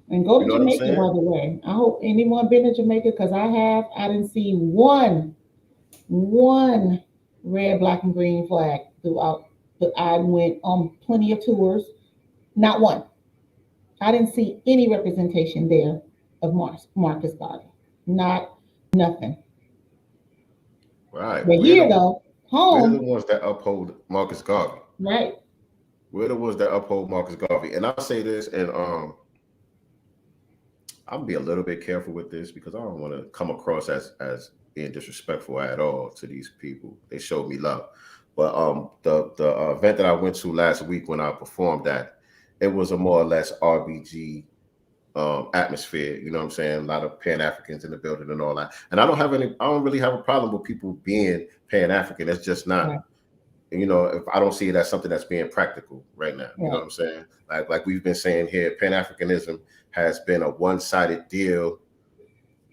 And go to Jamaica, by the way. I hope anyone been to Jamaica, because I have. I didn't see one red, black, and green flag throughout. But I went on plenty of tours. Not one. I didn't see any representation there of Marcus Garvey. Nothing. Right. But here, though, home. We're the ones that uphold Marcus Garvey. Right. We're the ones that uphold Marcus Garvey. And I'll say this, and I'll be a little bit careful with this because I don't want to come across as being disrespectful at all to these people. They showed me love. But the event that I went to last week when I performed at, it was a more or less RBG atmosphere. You know what I'm saying? A lot of Pan-Africans in the building and all that. And I don't really have a problem with people being Pan-African. It's just not. Right. If I don't see it as something that's being practical right now, you know what I'm saying? Like we've been saying here, Pan-Africanism has been a one-sided deal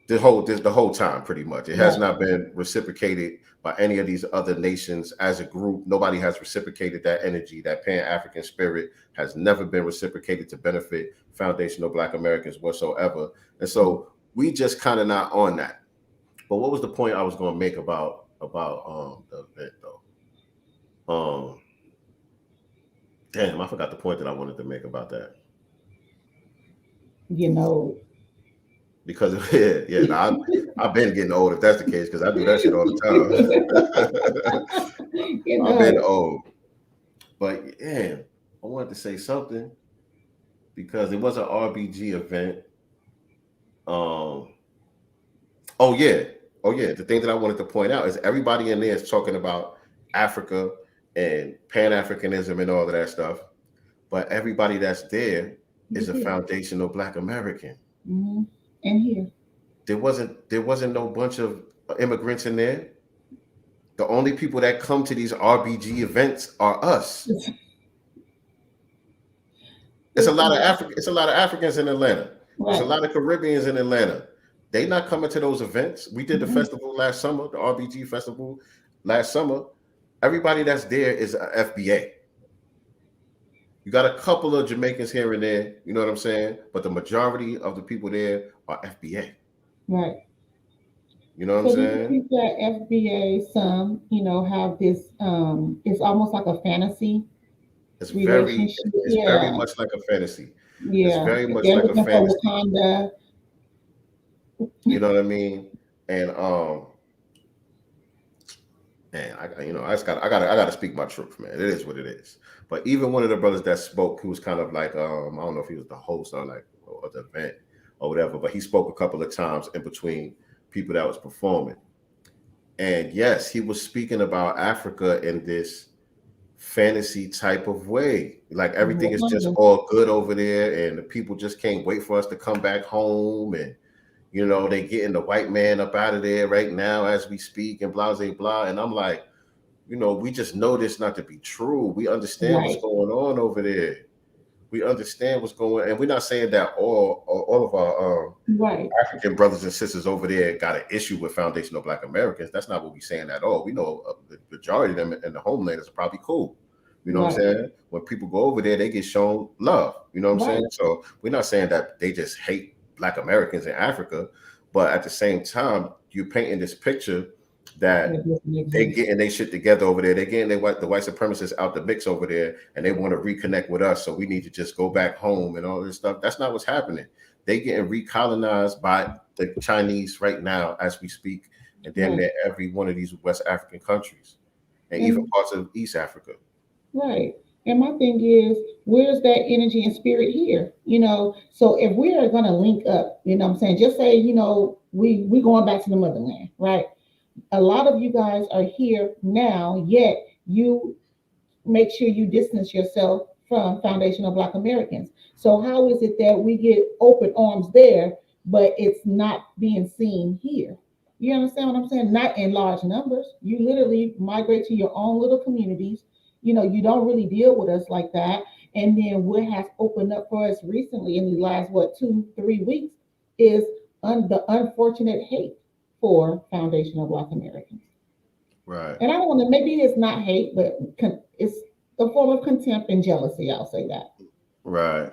the whole time, pretty much. It has not been reciprocated by any of these other nations as a group. Nobody has reciprocated that energy. That Pan-African spirit has never been reciprocated to benefit foundational Black Americans whatsoever. And so we just kind of not on that. But what was the point I was going to make about the event, though? Damn, I forgot the point that I wanted to make about that. Because I've been getting old if that's the case, because I do that shit all the time. I've been old. But yeah, I wanted to say something because it was an RBG event. Oh yeah. The thing that I wanted to point out is everybody in there is talking about Africa and Pan-Africanism and all of that stuff, but everybody that's there is a foundational Black American. Mm-hmm. And here, there wasn't no bunch of immigrants in there. The only people that come to these RBG events are us. It's a lot of Africans in Atlanta. right. There's a lot of Caribbeans in Atlanta. They not coming to those events. We did the festival last summer, the RBG festival last summer. Everybody that's there is a FBA. You got a couple of Jamaicans here and there, you know what I'm saying? But the majority of the people there are FBA. Right. You know what I'm saying? Do you think that FBA, some, have this, it's almost like a fantasy relationship? It's very much like a fantasy. Yeah. It's very much They're like a looking for fantasy. Wakanda. You know what I mean? And man, I gotta speak my truth, man. It is what it is. But even one of the brothers that spoke, who was kind of like, I don't know if he was the host or the event or whatever, but he spoke a couple of times in between people that was performing. And yes, he was speaking about Africa in this fantasy type of way. Like everything is just all good over there, and the people just can't wait for us to come back home. And they getting the white man up out of there right now as we speak, and blah, blah, blah. And I'm like, we just know this not to be true. We understand what's going on over there. We understand what's going on. And we're not saying that all of our African brothers and sisters over there got an issue with foundational Black Americans. That's not what we're saying at all. We know the majority of them in the homeland is probably cool. You know what I'm saying? When people go over there, they get shown love. You know what I'm saying? So we're not saying that they just hate Black Americans in Africa, but at the same time, you're painting this picture that they getting their shit together over there. They getting the white supremacists out the mix over there, and they want to reconnect with us. So we need to just go back home and all this stuff. That's not what's happening. They getting recolonized by the Chinese right now as we speak, and damn near every one of these West African countries, and even parts of East Africa. Right. And my thing is, where's that energy and spirit here? So if we are going to link up, what I'm saying, just say, we going back to the motherland, right? A lot of you guys are here now, yet you make sure you distance yourself from foundational Black Americans. So how is it that we get open arms there, but it's not being seen here? You understand what I'm saying? Not in large numbers. You literally migrate to your own little communities. You don't really deal with us like that. And then what has opened up for us recently in the last, 2-3 weeks is the unfortunate hate for foundational Black Americans. Right. And I don't want to, maybe it's not hate, but it's a form of contempt and jealousy. I'll say that. Right.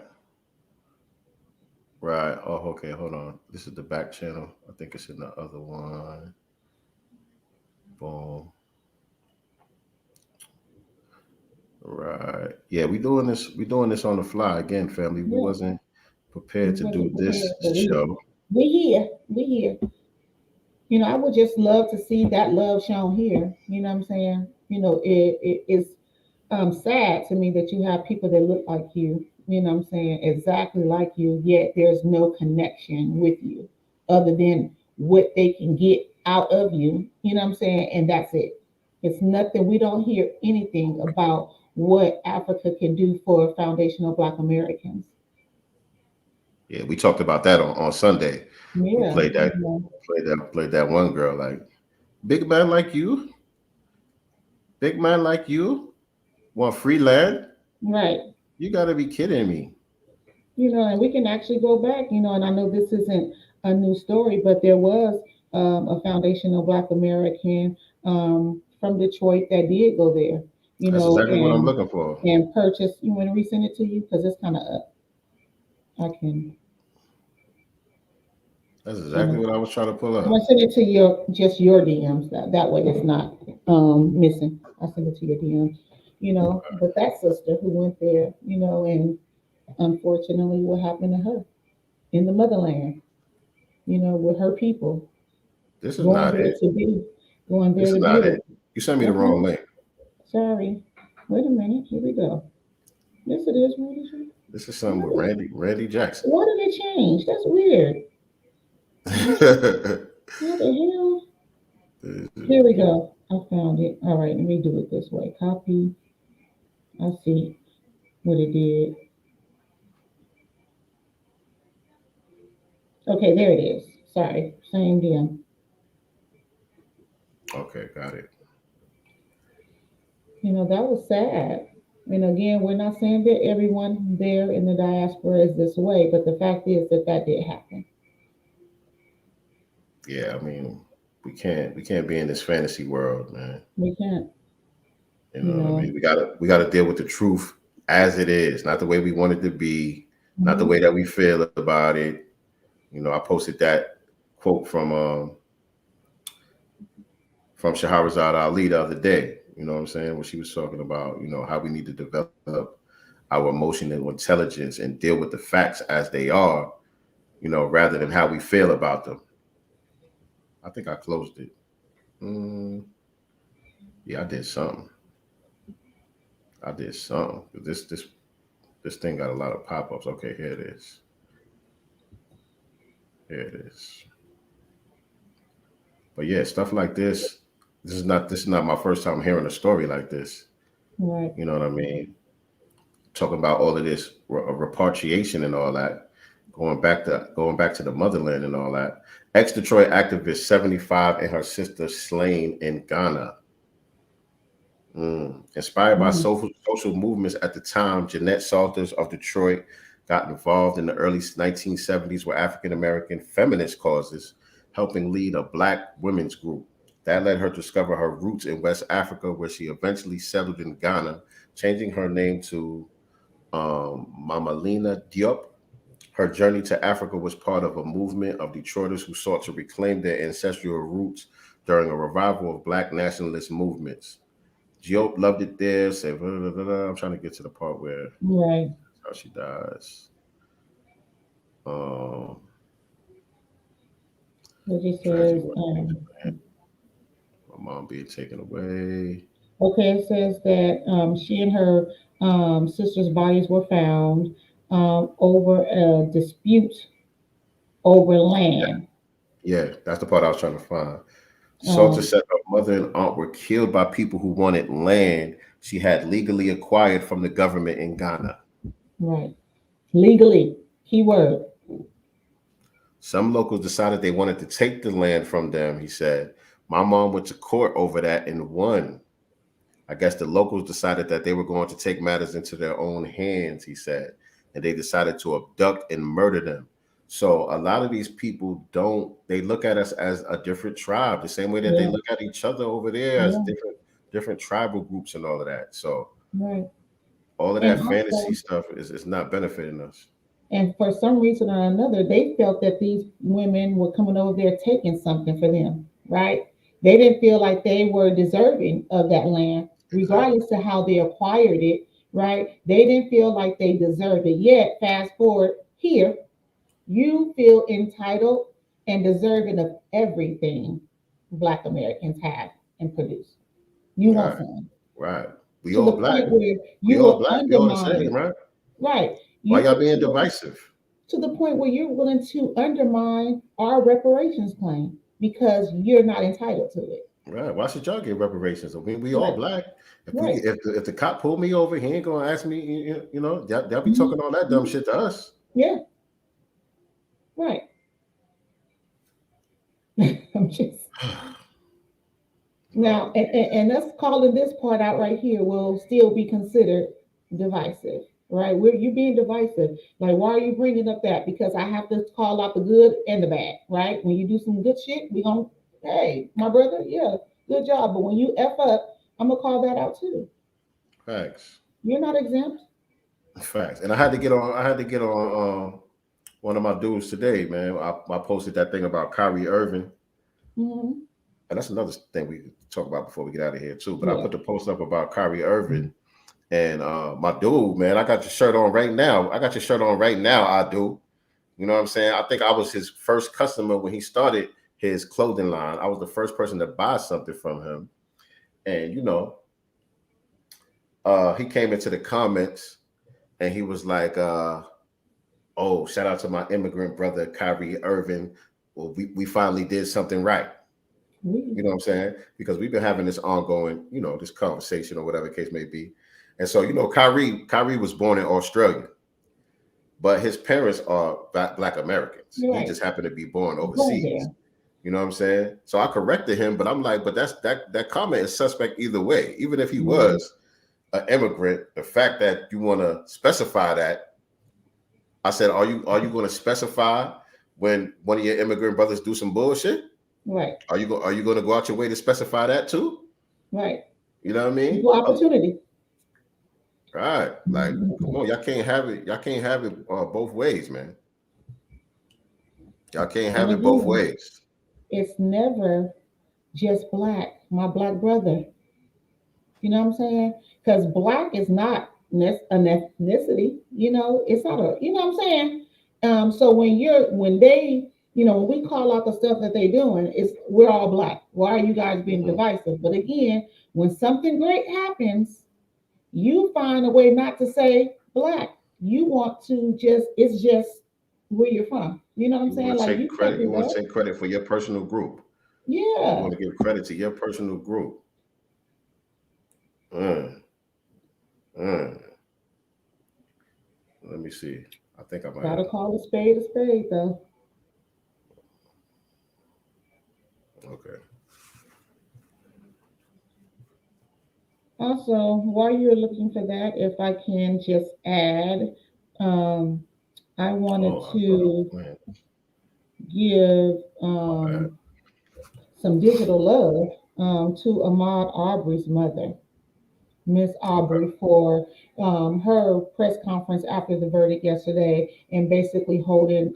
Oh, okay. Hold on. This is the back channel. I think it's in the other one. Boom. Right. Yeah, we doing this on the fly again, family. We wasn't prepared to do this show. We here. I would just love to see that love shown here. You know what I'm saying? It's sad to me that you have people that look like you, exactly like you, yet there's no connection with you other than what they can get out of you, and that's it. It's nothing. We don't hear anything about what Africa can do for foundational Black Americans. Yeah, we talked about that on Sunday. Yeah, we played that one girl, like, big man like you want free land? Right. You got to be kidding me. And we can actually go back, and I know this isn't a new story, but there was a foundational Black American from Detroit that did go there. That's exactly what I'm looking for. And purchase. You want to resend it to you? Because it's kind of up. I can. That's exactly what I was trying to pull up. I'm going to send it to your DMs. That way it's not missing. I'll send it to your DMs. But that sister who went there, and unfortunately what happened to her in the motherland, with her people. This is not it. This is not it. You sent me the wrong link. Sorry. Wait a minute. Here we go. Yes, it is. What is it? This is something with Randy Jackson. Why did it change? That's weird. What the hell? Here we go. I found it. All right, let me do it this way. Copy. I see what it did. Okay, there it is. Sorry, same deal. Okay, got it. That was sad. And again, we're not saying that everyone there in the diaspora is this way, but the fact is that that did happen. Yeah, I mean, we can't be in this fantasy world, man. We can't. You know what I mean? We gotta deal with the truth as it is, not the way we want it to be, not the way that we feel about it. I posted that quote from Shahrazad Ali the other day. You know what I'm saying? When she was talking about, how we need to develop our emotional intelligence and deal with the facts as they are, rather than how we feel about them. I think I closed it. Yeah, I did something. This thing got a lot of pop-ups. Okay, here it is. Here it is. But yeah, stuff like this. This is not my first time hearing a story like this. Right. You know what I mean? Talking about all of this repatriation and all that, going back to the motherland and all that. Ex-Detroit activist 75 and her sister slain in Ghana. Inspired by social movements at the time, Jeanette Salters of Detroit got involved in the early 1970s with African-American feminist causes, helping lead a Black women's group. That led her to discover her roots in West Africa, where she eventually settled in Ghana, changing her name to Mamalina Diop. Her journey to Africa was part of a movement of Detroiters who sought to reclaim their ancestral roots during a revival of Black nationalist movements. Diop loved it there. Said, blah, blah, blah, blah. I'm trying to get to the part where how she dies. It just says, my mom being taken away. Okay, it says that she and her sister's bodies were found over a dispute over land. Yeah, that's the part I was trying to find. Salter said her mother and aunt were killed by people who wanted land she had legally acquired from the government in Ghana. Right. Legally. Keyword. Some locals decided they wanted to take the land from them, he said. My mom went to court over that and won. I guess the locals decided that they were going to take matters into their own hands, he said, and they decided to abduct and murder them. So a lot of these people they look at us as a different tribe, the same way that they look at each other over there as different tribal groups and all of that. So all of that fantasy stuff is not benefiting us. And for some reason or another, they felt that these women were coming over there taking something for them, right? They didn't feel like they were deserving of that land, regardless of how they acquired it, right? They didn't feel like they deserved it. Yet, fast forward here, you feel entitled and deserving of everything Black Americans have and produce. You want something. Right. We all Black. We all Black. We all the same, right? Right. Why y'all being divisive? To the point where you're willing to undermine our reparations claim because you're not entitled to it. Right. Why should y'all get reparations? I mean, we all Black. If the cop pulled me over, he ain't gonna ask me. They'll be talking all that dumb shit to us. Yeah. Right. I'm just now, and us calling this part out right here will still be considered divisive, right? You being divisive. Like, why are you bringing up that? Because I have to call out the good and the bad, right? When you do some good shit, we gonna, hey, my brother, yeah, good job. But when you F up, I'm gonna call that out too. Facts. You're not exempt. Facts. And I had to get on one of my dudes today, man. I posted that thing about Kyrie Irving. Mm-hmm. And that's another thing we could talk about before we get out of here too. But I put the post up about Kyrie Irving and my dude, man. I got your shirt on right now. I do. You know what I'm saying? I think I was his first customer when he started his clothing line. I was the first person to buy something from him. And he came into the comments and he was like, "Oh, shout out to my immigrant brother Kyrie Irving. Well, we finally did something right." You know what I'm saying? Because we've been having this ongoing, this conversation or whatever the case may be. And so, Kyrie was born in Australia, but his parents are Black Americans. Right. He just happened to be born overseas. You know what I'm saying? So I corrected him, but I'm like, but that comment is suspect either way. Even if he was an immigrant, the fact that you want to specify that, I said, are you going to specify when one of your immigrant brothers do some bullshit? Right. Are you going to go out your way to specify that too? Right. You know what I mean? Equal opportunity. Right. Like, come on, y'all can't have it. Y'all can't have it both ways, man. Y'all can't have it both ways. It's never just Black, my Black brother. You know what I'm saying? Because Black is not an ethnicity. It's not a. You know what I'm saying? So when we call out the stuff that they're doing, we're all Black. Why are you guys being divisive? But again, when something great happens, you find a way not to say Black. You want to it's just where you're from. You know what I'm saying? Like you want to take credit for your personal group. Yeah. You want to give credit to your personal group. Let me see. I think I might gotta call a spade though. Okay. Also, while you're looking for that, if I can just add, I wanted to give some digital love to Ahmaud Arbery's mother, Miss Arbery, for her press conference after the verdict yesterday and basically holding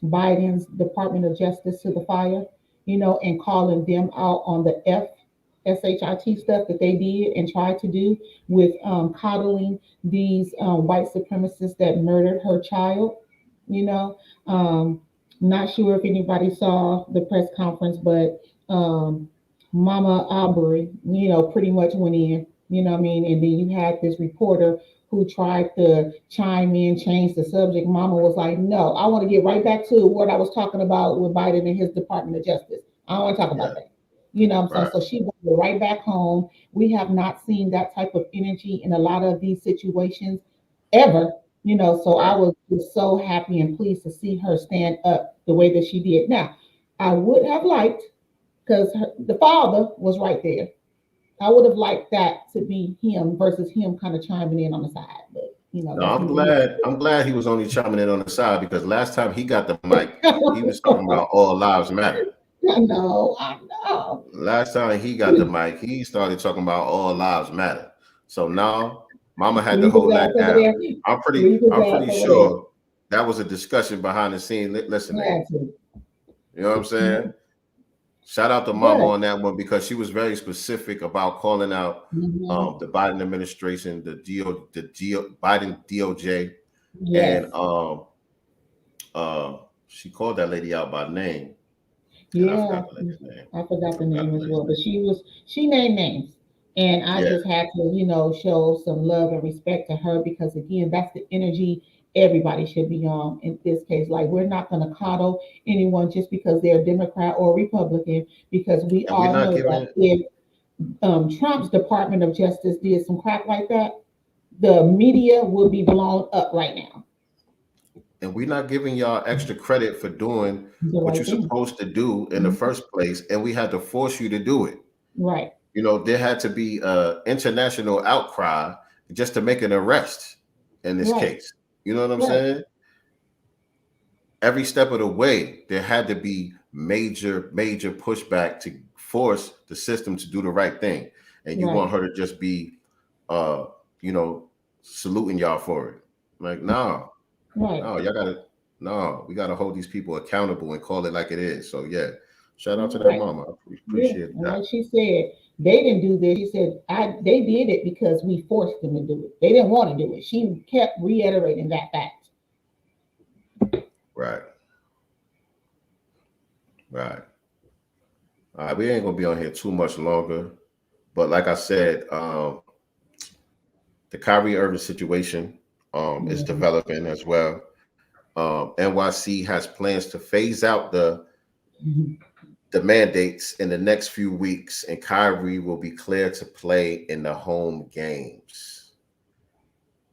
Biden's Department of Justice to the fire, and calling them out on the SHIT stuff that they did and tried to do with coddling these white supremacists that murdered her child. Not sure if anybody saw the press conference, but Mama Arbery, pretty much went in, and then you had this reporter who tried to chime in, change the subject. Mama was like, no, I want to get right back to what I was talking about with Biden and his Department of Justice. I don't want to talk about that. You know what I'm saying? So she went right back home. We have not seen that type of energy in a lot of these situations ever, so I was just so happy and pleased to see her stand up the way that she did. Now, I would have liked, because the father was right there, I would have liked that to be him versus him kind of chiming in on the side. But, no, I'm glad he was only chiming in on the side, because last time he got the mic, he was talking about all lives matter. I know. Last time he got the mic, he started talking about all lives matter. So now Mama had to hold that down. I'm pretty sure that was a discussion behind the scene. Listening, you know what I'm saying? Shout out to Mama on that one, because she was very specific about calling out the Biden administration, the Biden DOJ, and she called that lady out by name. Yeah, I forgot the name as well, but she named names, and I just had to, show some love and respect to her, because again, that's the energy everybody should be on in this case. Like, we're not going to coddle anyone just because they're Democrat or Republican, because we all know that if Trump's Department of Justice did some crap like that, the media would be blown up right now. And we're not giving y'all extra credit for doing what you're supposed to do in the first place, and we had to force you to do it. Right. There had to be an international outcry just to make an arrest in this case. You know what I'm saying? Every step of the way, there had to be major pushback to force the system to do the right thing. And you want her to just be, saluting y'all for it. Like, no. No, we gotta hold these people accountable and call it like it is. So shout out to that mama. I appreciate that. Like she said, they didn't do this. She said they did it because we forced them to do it. They didn't want to do it. She kept reiterating that fact. Right. All right, we ain't gonna be on here too much longer. But like I said, the Kyrie Irving situation, is developing as well. NYC has plans to phase out the mandates in the next few weeks, and Kyrie will be cleared to play in the home games.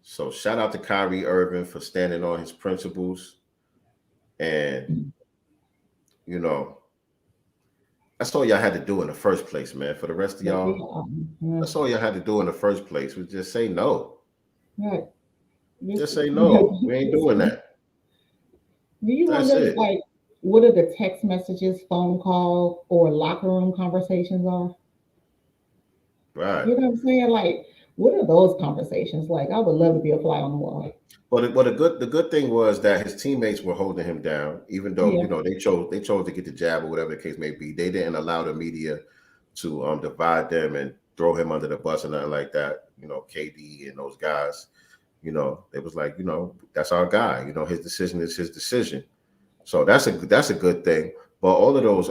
So shout out to Kyrie Irving for standing on his principles. And, you know, that's all y'all had to do in the first place, man. For the rest of y'all, that's all y'all had to do in the first place was just say no. Right. Just say no. We ain't doing that. Do you That's wonder, it. like, what are the text messages, phone call, or locker room conversations are? Right. You know what I'm saying? Like, what are those conversations like? I would love to be a fly on the wall. But the good thing was that his teammates were holding him down, even though you know they chose to get the jab or whatever the case may be. They didn't allow the media to divide them and throw him under the bus or nothing like that. You know, KD and those guys. You know, it was like, you know, that's our guy. You know, his decision is his decision. So that's a good thing. But all of those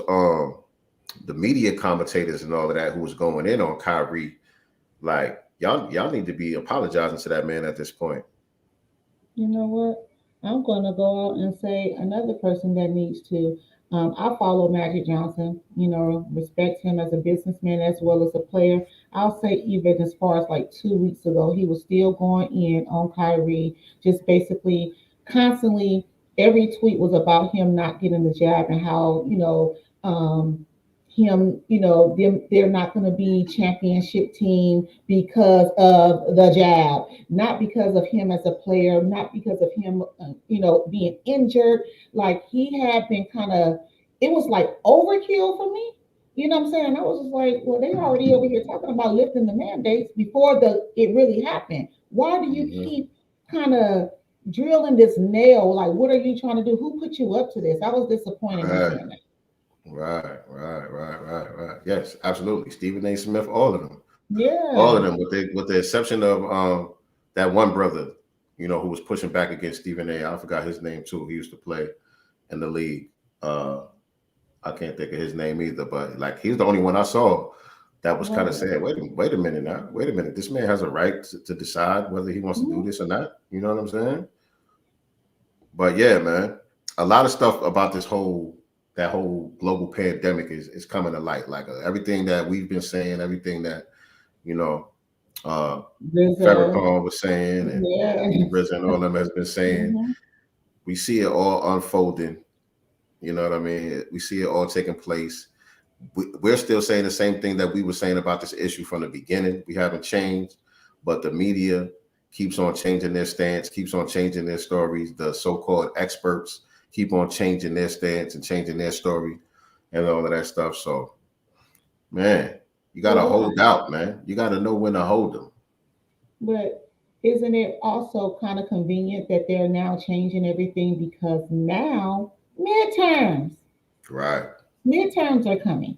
the media commentators and all of that who was going in on Kyrie, like y'all need to be apologizing to that man at this point. You know what? I'm going to go out and say another person that needs to. I follow Magic Johnson, you know, respect him as a businessman as well as a player. I'll say even as far as like 2 weeks ago, he was still going in on Kyrie, just basically constantly. Every tweet was about him not getting the jab and how, you know, him, you know, they're not going to be championship team because of the jab, not because of him as a player, not because of him, you know, being injured. Like he had been kind of, it was like overkill for me. You know what I'm saying? I was just like, well, they already over here talking about lifting the mandates before it really happened. Why do you keep kind of drilling this nail? Like, what are you trying to do? Who put you up to this? I was disappointed in saying that. Right. Yes, absolutely. Stephen A. Smith, all of them. Yeah. All of them, with the exception of that one brother, you know, who was pushing back against Stephen A. I forgot his name too. He used to play in the league. I can't think of his name either, but like he's the only one I saw that was kind of saying, wait a minute now. Wait a minute. This man has a right to decide whether he wants to do this or not. You know what I'm saying? But yeah, man, a lot of stuff about that whole global pandemic is coming to light. Like everything that we've been saying, everything that, you know, Farrakhan was saying and Rizzo and all them has been saying, we see it all unfolding. You know what I mean? We see it all taking place. We're still saying the same thing that we were saying about this issue from the beginning. We haven't changed, but the media keeps on changing their stance, keeps on changing their stories. The so-called experts keep on changing their stance and changing their story and all of that stuff. So, man, you got to hold out, man. You got to know when to hold them. But isn't it also kind of convenient that they're now changing everything because now midterms. Right. Midterms are coming,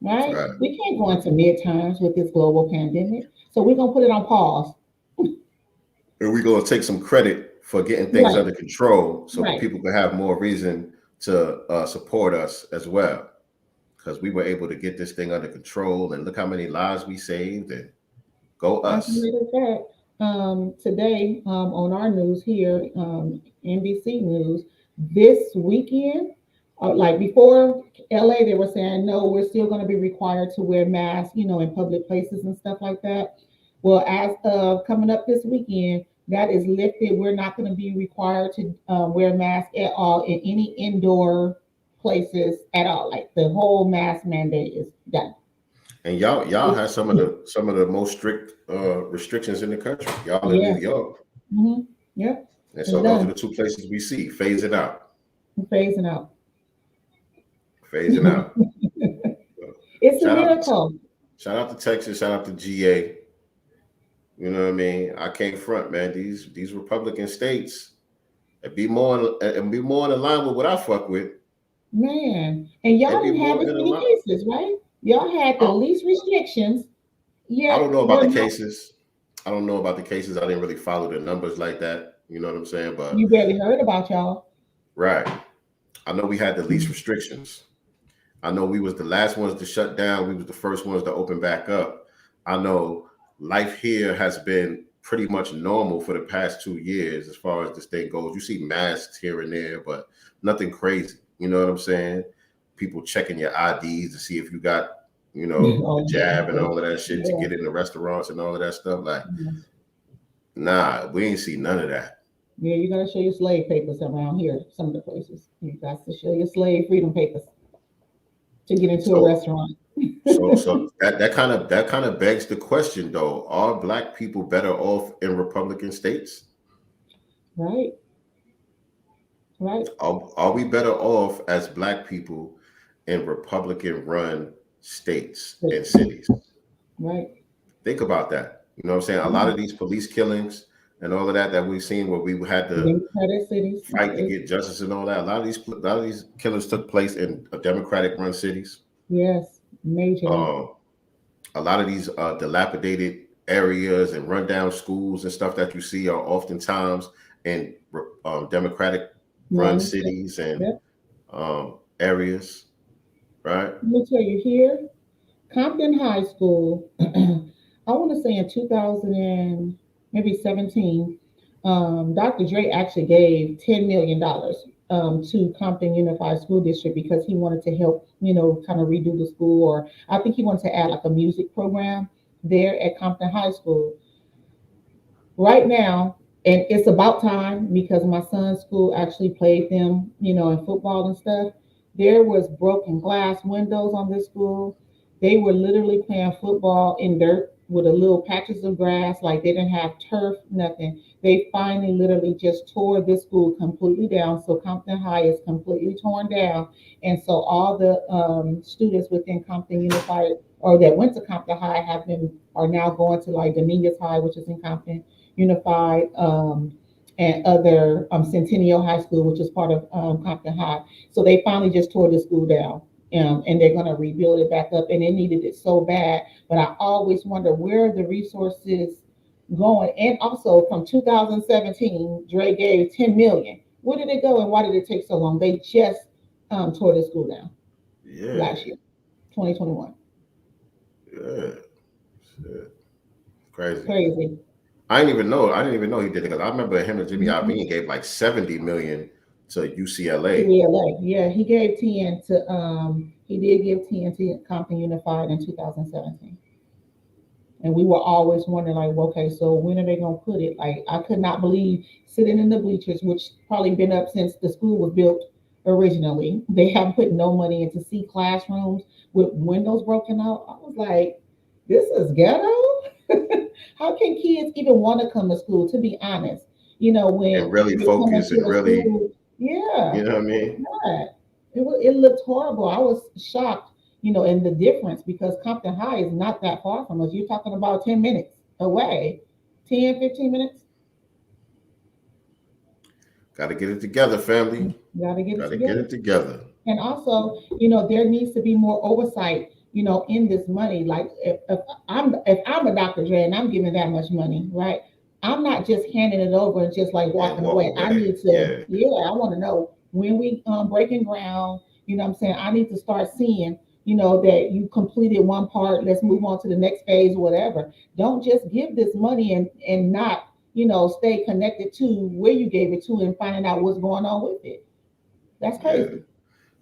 right? We can't go into midterms with this global pandemic. So we're going to put it on pause. And we're going to take some credit for getting things under control so people can have more reason to support us as well. Because we were able to get this thing under control, and look how many lives we saved, and go us. As a matter of fact, today on our news here, NBC News, this weekend, like before LA, they were saying, no, we're still going to be required to wear masks, you know, in public places and stuff like that. Well, as of coming up this weekend, that is lifted. We're not going to be required to wear masks at all in any indoor places at all. Like the whole mask mandate is done. And y'all have some of the most strict restrictions in the country. Y'all in New York. Mm-hmm. Yep. And so those are the two places we see phasing out. Phasing out. Phasing out. It's a miracle. Shout out to Texas. Shout out to GA. You know what I mean? I can't front, man. These Republican states, and be more in line with what I fuck with. Man, and y'all didn't have as many cases, right? Y'all had the least restrictions. Yeah. I don't know about the cases. I didn't really follow the numbers like that. You know what I'm saying? But you barely heard about y'all. Right. I know we had the least restrictions. I know we was the last ones to shut down. We was the first ones to open back up. I know life here has been pretty much normal for the past 2 years as far as this thing goes. You see masks here and there, but nothing crazy. You know what I'm saying? People checking your IDs to see if you got, the jab and all of that shit to get in the restaurants and all of that stuff. Like, nah, we ain't see none of that. Yeah, you gotta show your slave papers around here. Some of the places you got to show your slave freedom papers to get into a restaurant. so that kind of begs the question, though: are Black people better off in Republican states? Right. Are we better off as Black people in Republican-run states and cities? Right. Think about that. You know what I'm saying? A lot of these police killings and all of that we've seen, where we had to fight to get justice and all that. A lot of these killings took place in Democratic-run cities. Yes, major. A lot of these dilapidated areas and rundown schools and stuff that you see are oftentimes in Democratic-run cities and areas, right? Let me tell you here, Compton High School, I want to say in 2017, Dr. Dre actually gave $10 million to Compton Unified School District because he wanted to help, kind of redo the school, or I think he wanted to add like a music program there at Compton High School. Right now, and it's about time because my son's school actually played them, in football and stuff. There was broken glass windows on this school. They were literally playing football in dirt with a little patches of grass, like they didn't have turf, nothing. They finally literally just tore this school completely down. So Compton High is completely torn down. And so all the students within Compton Unified, or that went to Compton High, are now going to like Dominguez High, which is in Compton Unified, and other Centennial High School, which is part of Compton High. So they finally just tore the school down. And they're going to rebuild it back up, and they needed it so bad. But I always wonder where the resources going. And also from 2017, Dre gave $10 million. Where did it go, and why did it take so long? They just tore the school down last year, 2021. Yeah, shit. Crazy. I didn't even know he did it, because I remember him and Jimmy Iovine gave like $70 million to UCLA. Yeah, he gave 10 to he did give 10 to Compton Unified in 2017. And we were always wondering, like, okay, so when are they gonna put it? Like, I could not believe sitting in the bleachers, which probably been up since the school was built originally. They haven't put no money in to see classrooms with windows broken out. I was like, this is ghetto. How can kids even want to come to school, to be honest? When and really focus and really school, yeah, you know what I mean? It looked horrible. I was shocked, in the difference, because Compton High is not that far from us. You're talking about 10 minutes away, 10, 15 minutes. Got to get it together, family. Got to get it together. And also, there needs to be more oversight, in this money. Like if I'm a Dr. Dre and I'm giving that much money, right? I'm not just handing it over and just like walking away. I need to, I want to know when we breaking ground, what I'm saying? I need to start seeing, that you completed one part, let's move on to the next phase, whatever. Don't just give this money and not, stay connected to where you gave it to and finding out what's going on with it. That's crazy.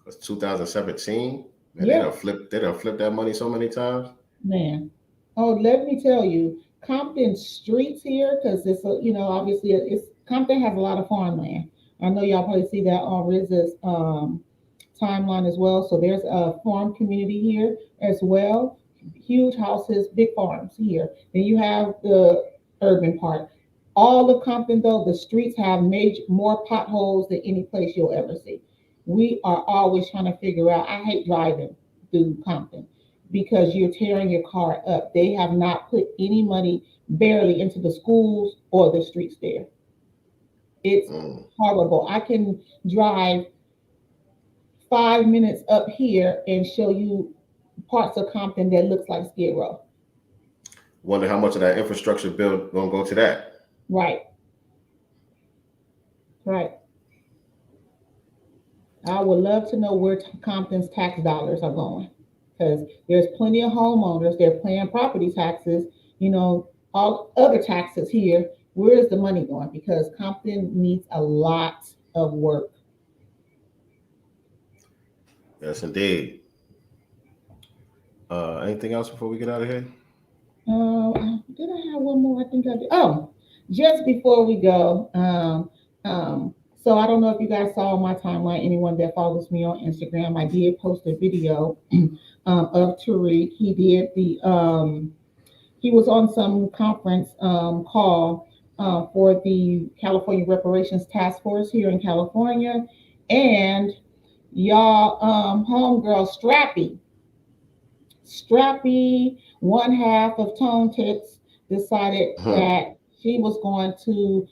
It's 2017. And they done flipped that money so many times. Man. Oh, let me tell you, Compton streets here, because it's obviously Compton has a lot of farmland. I know y'all probably see that on Riz's timeline as well. So there's a farm community here as well. Huge houses, big farms here. Then you have the urban part. All of Compton, though, the streets have more potholes than any place you'll ever see. We are always trying to figure out. I hate driving through Compton because you're tearing your car up. They have not put any money barely into the schools or the streets there. It's horrible. I can drive 5 minutes up here and show you parts of Compton that looks like Skid Row. Wonder how much of that infrastructure bill gonna go to that. Right. I would love to know where Compton's tax dollars are going, because there's plenty of homeowners. They're paying property taxes, all other taxes here, where is the money going? Because Compton needs a lot of work. Yes, indeed. Anything else before we get out of here? Did I have one more? I think I did. Oh, just before we go, so I don't know if you guys saw my timeline. Anyone that follows me on Instagram, I did post a video of Tariq. He was on some conference call for the California Reparations Task Force here in California, and y'all, homegirl Strappy, one half of Tone Tits, decided that she was going to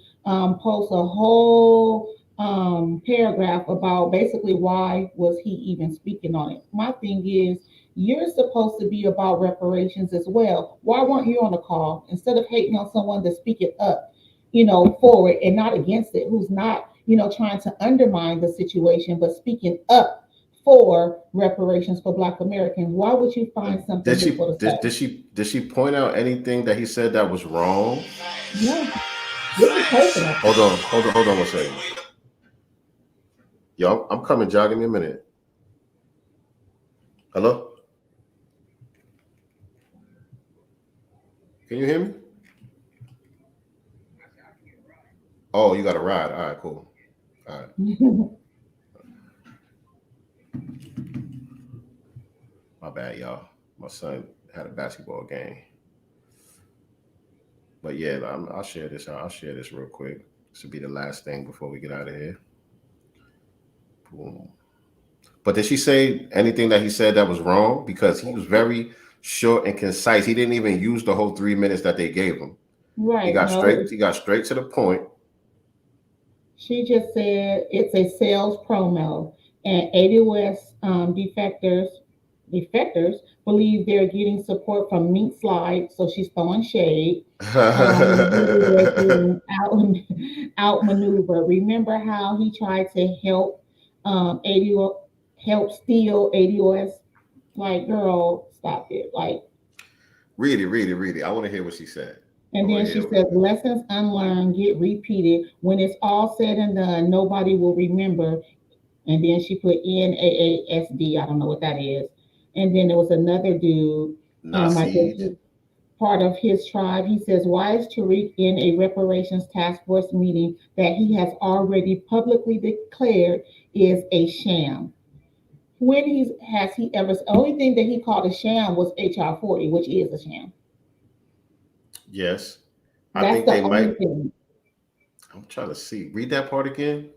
post a whole paragraph about basically why was he even speaking on it. My thing is, you're supposed to be about reparations as well. Why weren't you on the call instead of hating on someone to speak it up, for it and not against it, who's not, trying to undermine the situation, but speaking up for reparations for Black Americans? Why would you find something hateful to say? Did she point out anything that he said that was wrong? No, this is personal. Hold on one second. Yo, I'm coming, Jog. Give me a minute. Hello? Can you hear me? Oh, you got a ride. All right, cool. All right. My bad, y'all. My son had a basketball game. But yeah, I'll share this. I'll share this real quick. This will be the last thing before we get out of here. Boom. But did she say anything that he said that was wrong? Because he was very short and concise. He didn't even use the whole 3 minutes that they gave him. Right. He got straight to the point. She just said it's a sales promo, and ADOS defectors believe they're getting support from Mink Slide, so she's throwing shade. Outmaneuver. Remember how he tried to help steal ADOS? Like, girl, stop it. Like, read it. I want to hear what she said. And then she says, lessons unlearned get repeated. When it's all said and done, nobody will remember. And then she put NAASD. I don't know what that is. And then there was another dude, I guess part of his tribe. He says, why is Tariq in a reparations task force meeting that he has already publicly declared is a sham? When has he ever? The only thing that he called a sham was HR 40, which is a sham. Yes. That's the only thing. I'm trying to see. Read that part again.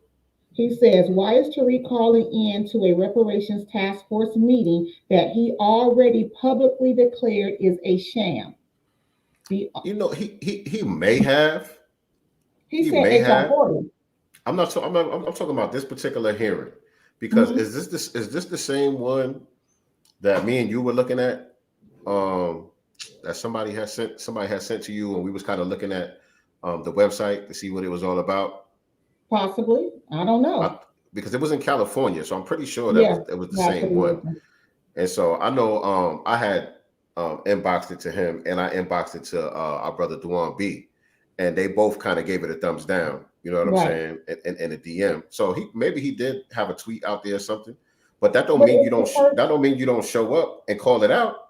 He says, why is Tariq calling in to a reparations task force meeting that he already publicly declared is a sham? He may have. He said HR 40. I'm talking about this particular hearing, because is this the same one that me and you were looking at? That somebody had sent to you, and we was kind of looking at the website to see what it was all about. Possibly, I don't know, because it was in California, so I'm pretty sure that it was the same one. And so I know I had inboxed it to him, and I inboxed it to our brother Duan B, and they both kind of gave it a thumbs down. You know what I'm saying? In a DM. So maybe he did have a tweet out there or something, but that don't mean you don't show up and call it out.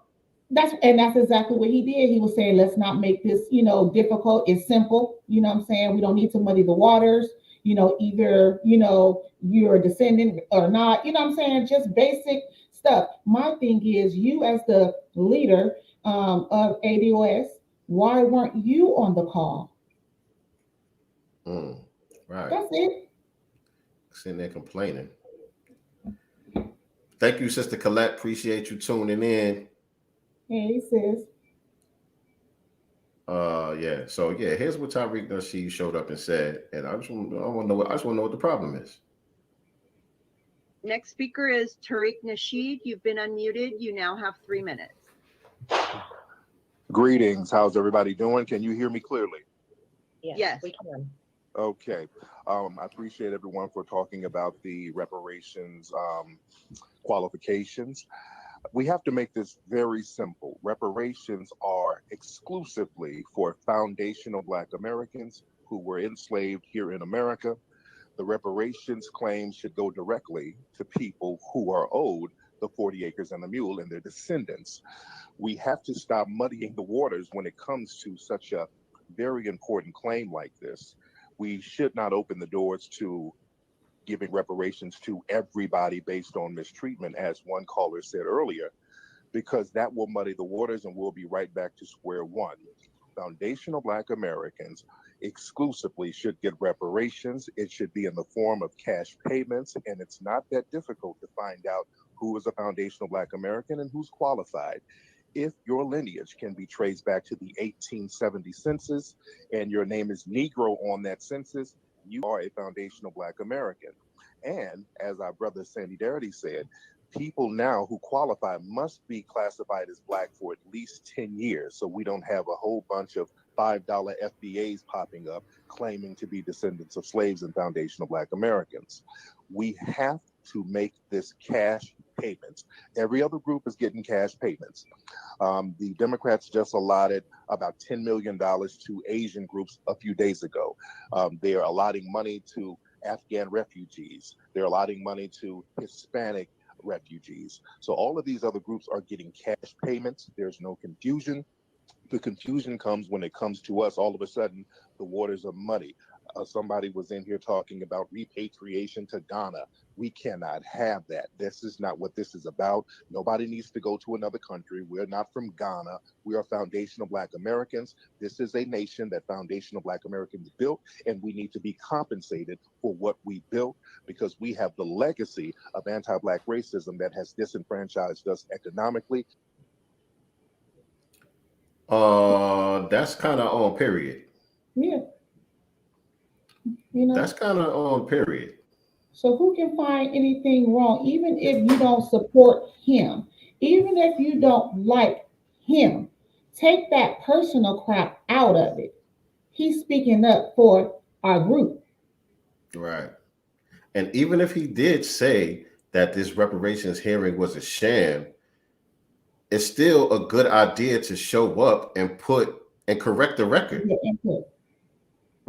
That's exactly what he did. He was saying, let's not make this, difficult. It's simple. You know what I'm saying? We don't need to muddy the waters. Either, you're a descendant or not. You know what I'm saying? Just basic stuff. My thing is, you as the leader of ADOS, why weren't you on the call? Right. That's it. Sitting there complaining. Thank you, Sister Colette. Appreciate you tuning in. Hey, sis. Yeah. So yeah, here's what Tyreek Nasheed showed up and said, and I just want to know what the problem is. Next speaker is Tariq Nasheed. You've been unmuted. You now have 3 minutes. Greetings. How's everybody doing? Can you hear me clearly? Yes. We can. Okay. I appreciate everyone for talking about the reparations qualifications. We have to make this very simple. Reparations are exclusively for foundational Black Americans who were enslaved here in America. The reparations claim should go directly to people who are owed the 40 acres and a mule and their descendants. We have to stop muddying the waters when it comes to such a very important claim like this. We should not open the doors to giving reparations to everybody based on mistreatment, as one caller said earlier, because that will muddy the waters and we'll be right back to square one. Foundational Black Americans exclusively should get reparations. It should be in the form of cash payments, and it's not that difficult to find out who is a foundational Black American and who's qualified. If your lineage can be traced back to the 1870 census and your name is Negro on that census, you are a foundational Black American. And as our brother Sandy Darity said, people now who qualify must be classified as Black for at least 10 years. So we don't have a whole bunch of $5 FBAs popping up claiming to be descendants of slaves and foundational Black Americans. We have to make this cash payments. Every other group is getting cash payments. The Democrats just allotted about $10 million to Asian groups a few days ago. They are allotting money to Afghan refugees. They're allotting money to Hispanic refugees. So all of these other groups are getting cash payments. There's no confusion. The confusion comes when it comes to us. All of a sudden, the waters are muddy. Somebody was in here talking about repatriation to Ghana. We cannot have that. This is not what this is about. Nobody needs to go to another country. We're not from Ghana. We are foundational Black Americans. This is a nation that foundational Black Americans built, and we need to be compensated for what we built because we have the legacy of anti-Black racism that has disenfranchised us economically. That's kind of on period. Yeah. You know, that's kind of on period. So who can find anything wrong, even if you don't support him, even if you don't like him? Take that personal crap out of it. He's speaking up for our group. Right. And even if he did say that this reparations hearing was a sham, it's still a good idea to show up and correct the record.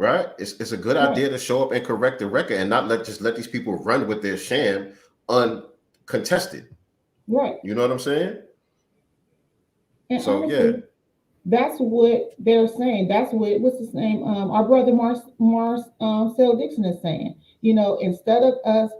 Right? It's a good idea to show up and correct the record and not let these people run with their sham uncontested. Right. You know what I'm saying? And so honestly, that's what they're saying. That's what's his name? Our brother Marcel Dixon is saying. You know, instead of us,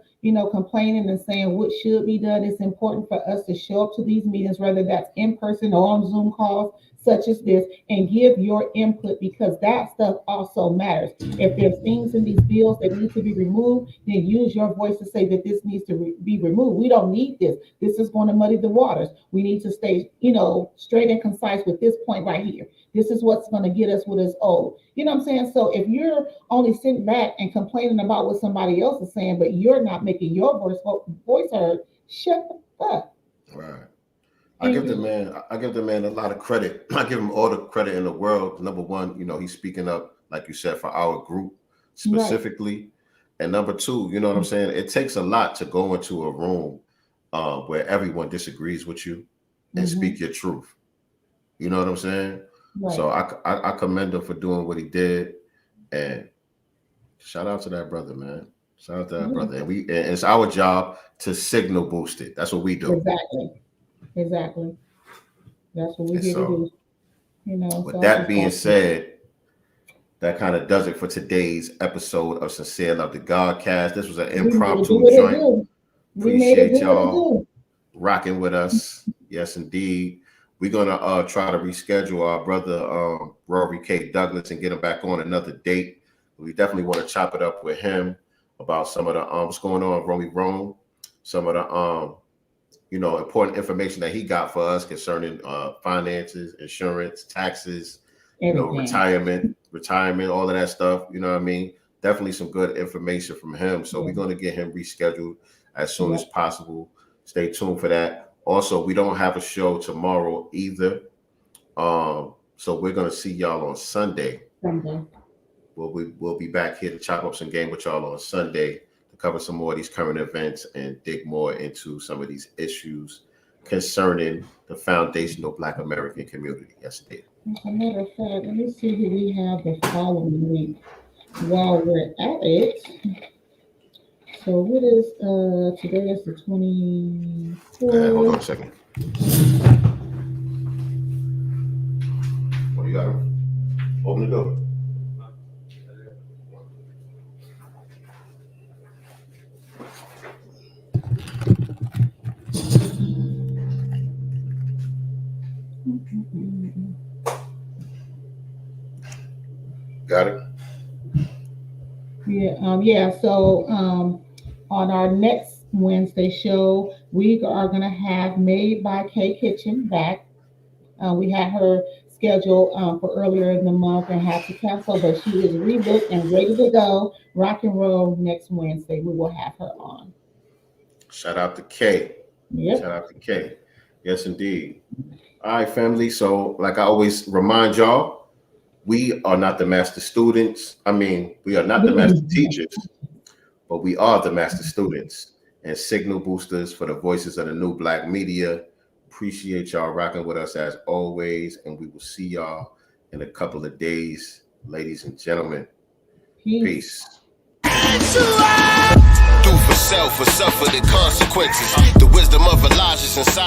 complaining and saying what should be done, it's important for us to show up to these meetings, whether that's in person or on Zoom calls such as this, and give your input, because that stuff also matters. If there's things in these bills that need to be removed, then use your voice to say that this needs to be removed. We don't need this. This is going to muddy the waters. We need to stay, straight and concise with this point right here. This is what's going to get us what is owed. You know what I'm saying? So if you're only sitting back and complaining about what somebody else is saying, but you're not making your voice heard, shut up. Right. I give the man a lot of credit. I give him all the credit in the world. Number one, he's speaking up, like you said, for our group specifically. Right. And number two, you know what I'm saying? It takes a lot to go into a room where everyone disagrees with you and speak your truth. You know what I'm saying? Right. So I commend him for doing what he did, and shout out to that brother, man. Shout out to that brother. And it's our job to signal boost it. That's what we do. Exactly. That's what we're here to do. With that being said, that kind of does it for today's episode of Sincere Love the Godcast. This was an impromptu joint. Appreciate y'all rocking with us. Yes, indeed. We're gonna try to reschedule our brother Rory K. Douglas and get him back on another date. We definitely want to chop it up with him about some of the what's going on with Romy Rome, some of the important information that he got for us concerning finances, insurance, taxes, retirement, all of that stuff. You know what I mean? Definitely some good information from him. So we're going to get him rescheduled as soon as possible. Stay tuned for that. Also, we don't have a show tomorrow either. So we're going to see y'all on Sunday. We'll be back here to chop up some game with y'all on Sunday to cover some more of these current events and dig more into some of these issues concerning the foundational Black American community. Yes, it did. As a matter of fact, let me see who we have the following week while we're at it. So what is today is the 24th. Hold on a second. What you got? Open the door. Got it? Yeah. So on our next Wednesday show, we are going to have Made by K Kitchen back. We had her scheduled for earlier in the month and had to cancel, but she is rebooked and ready to go. Rock and roll next Wednesday. We will have her on. Shout out to K. Yep. Shout out to K. Yes, indeed. All right, family. So, like I always remind y'all, we are not the master students. We are not the master teachers, but we are the master students and signal boosters for the voices of the new Black media. Appreciate y'all rocking with us as always, and we will see y'all in a couple of days, ladies and gentlemen. Peace. Do for self or suffer the consequences. The wisdom of Elijah's inside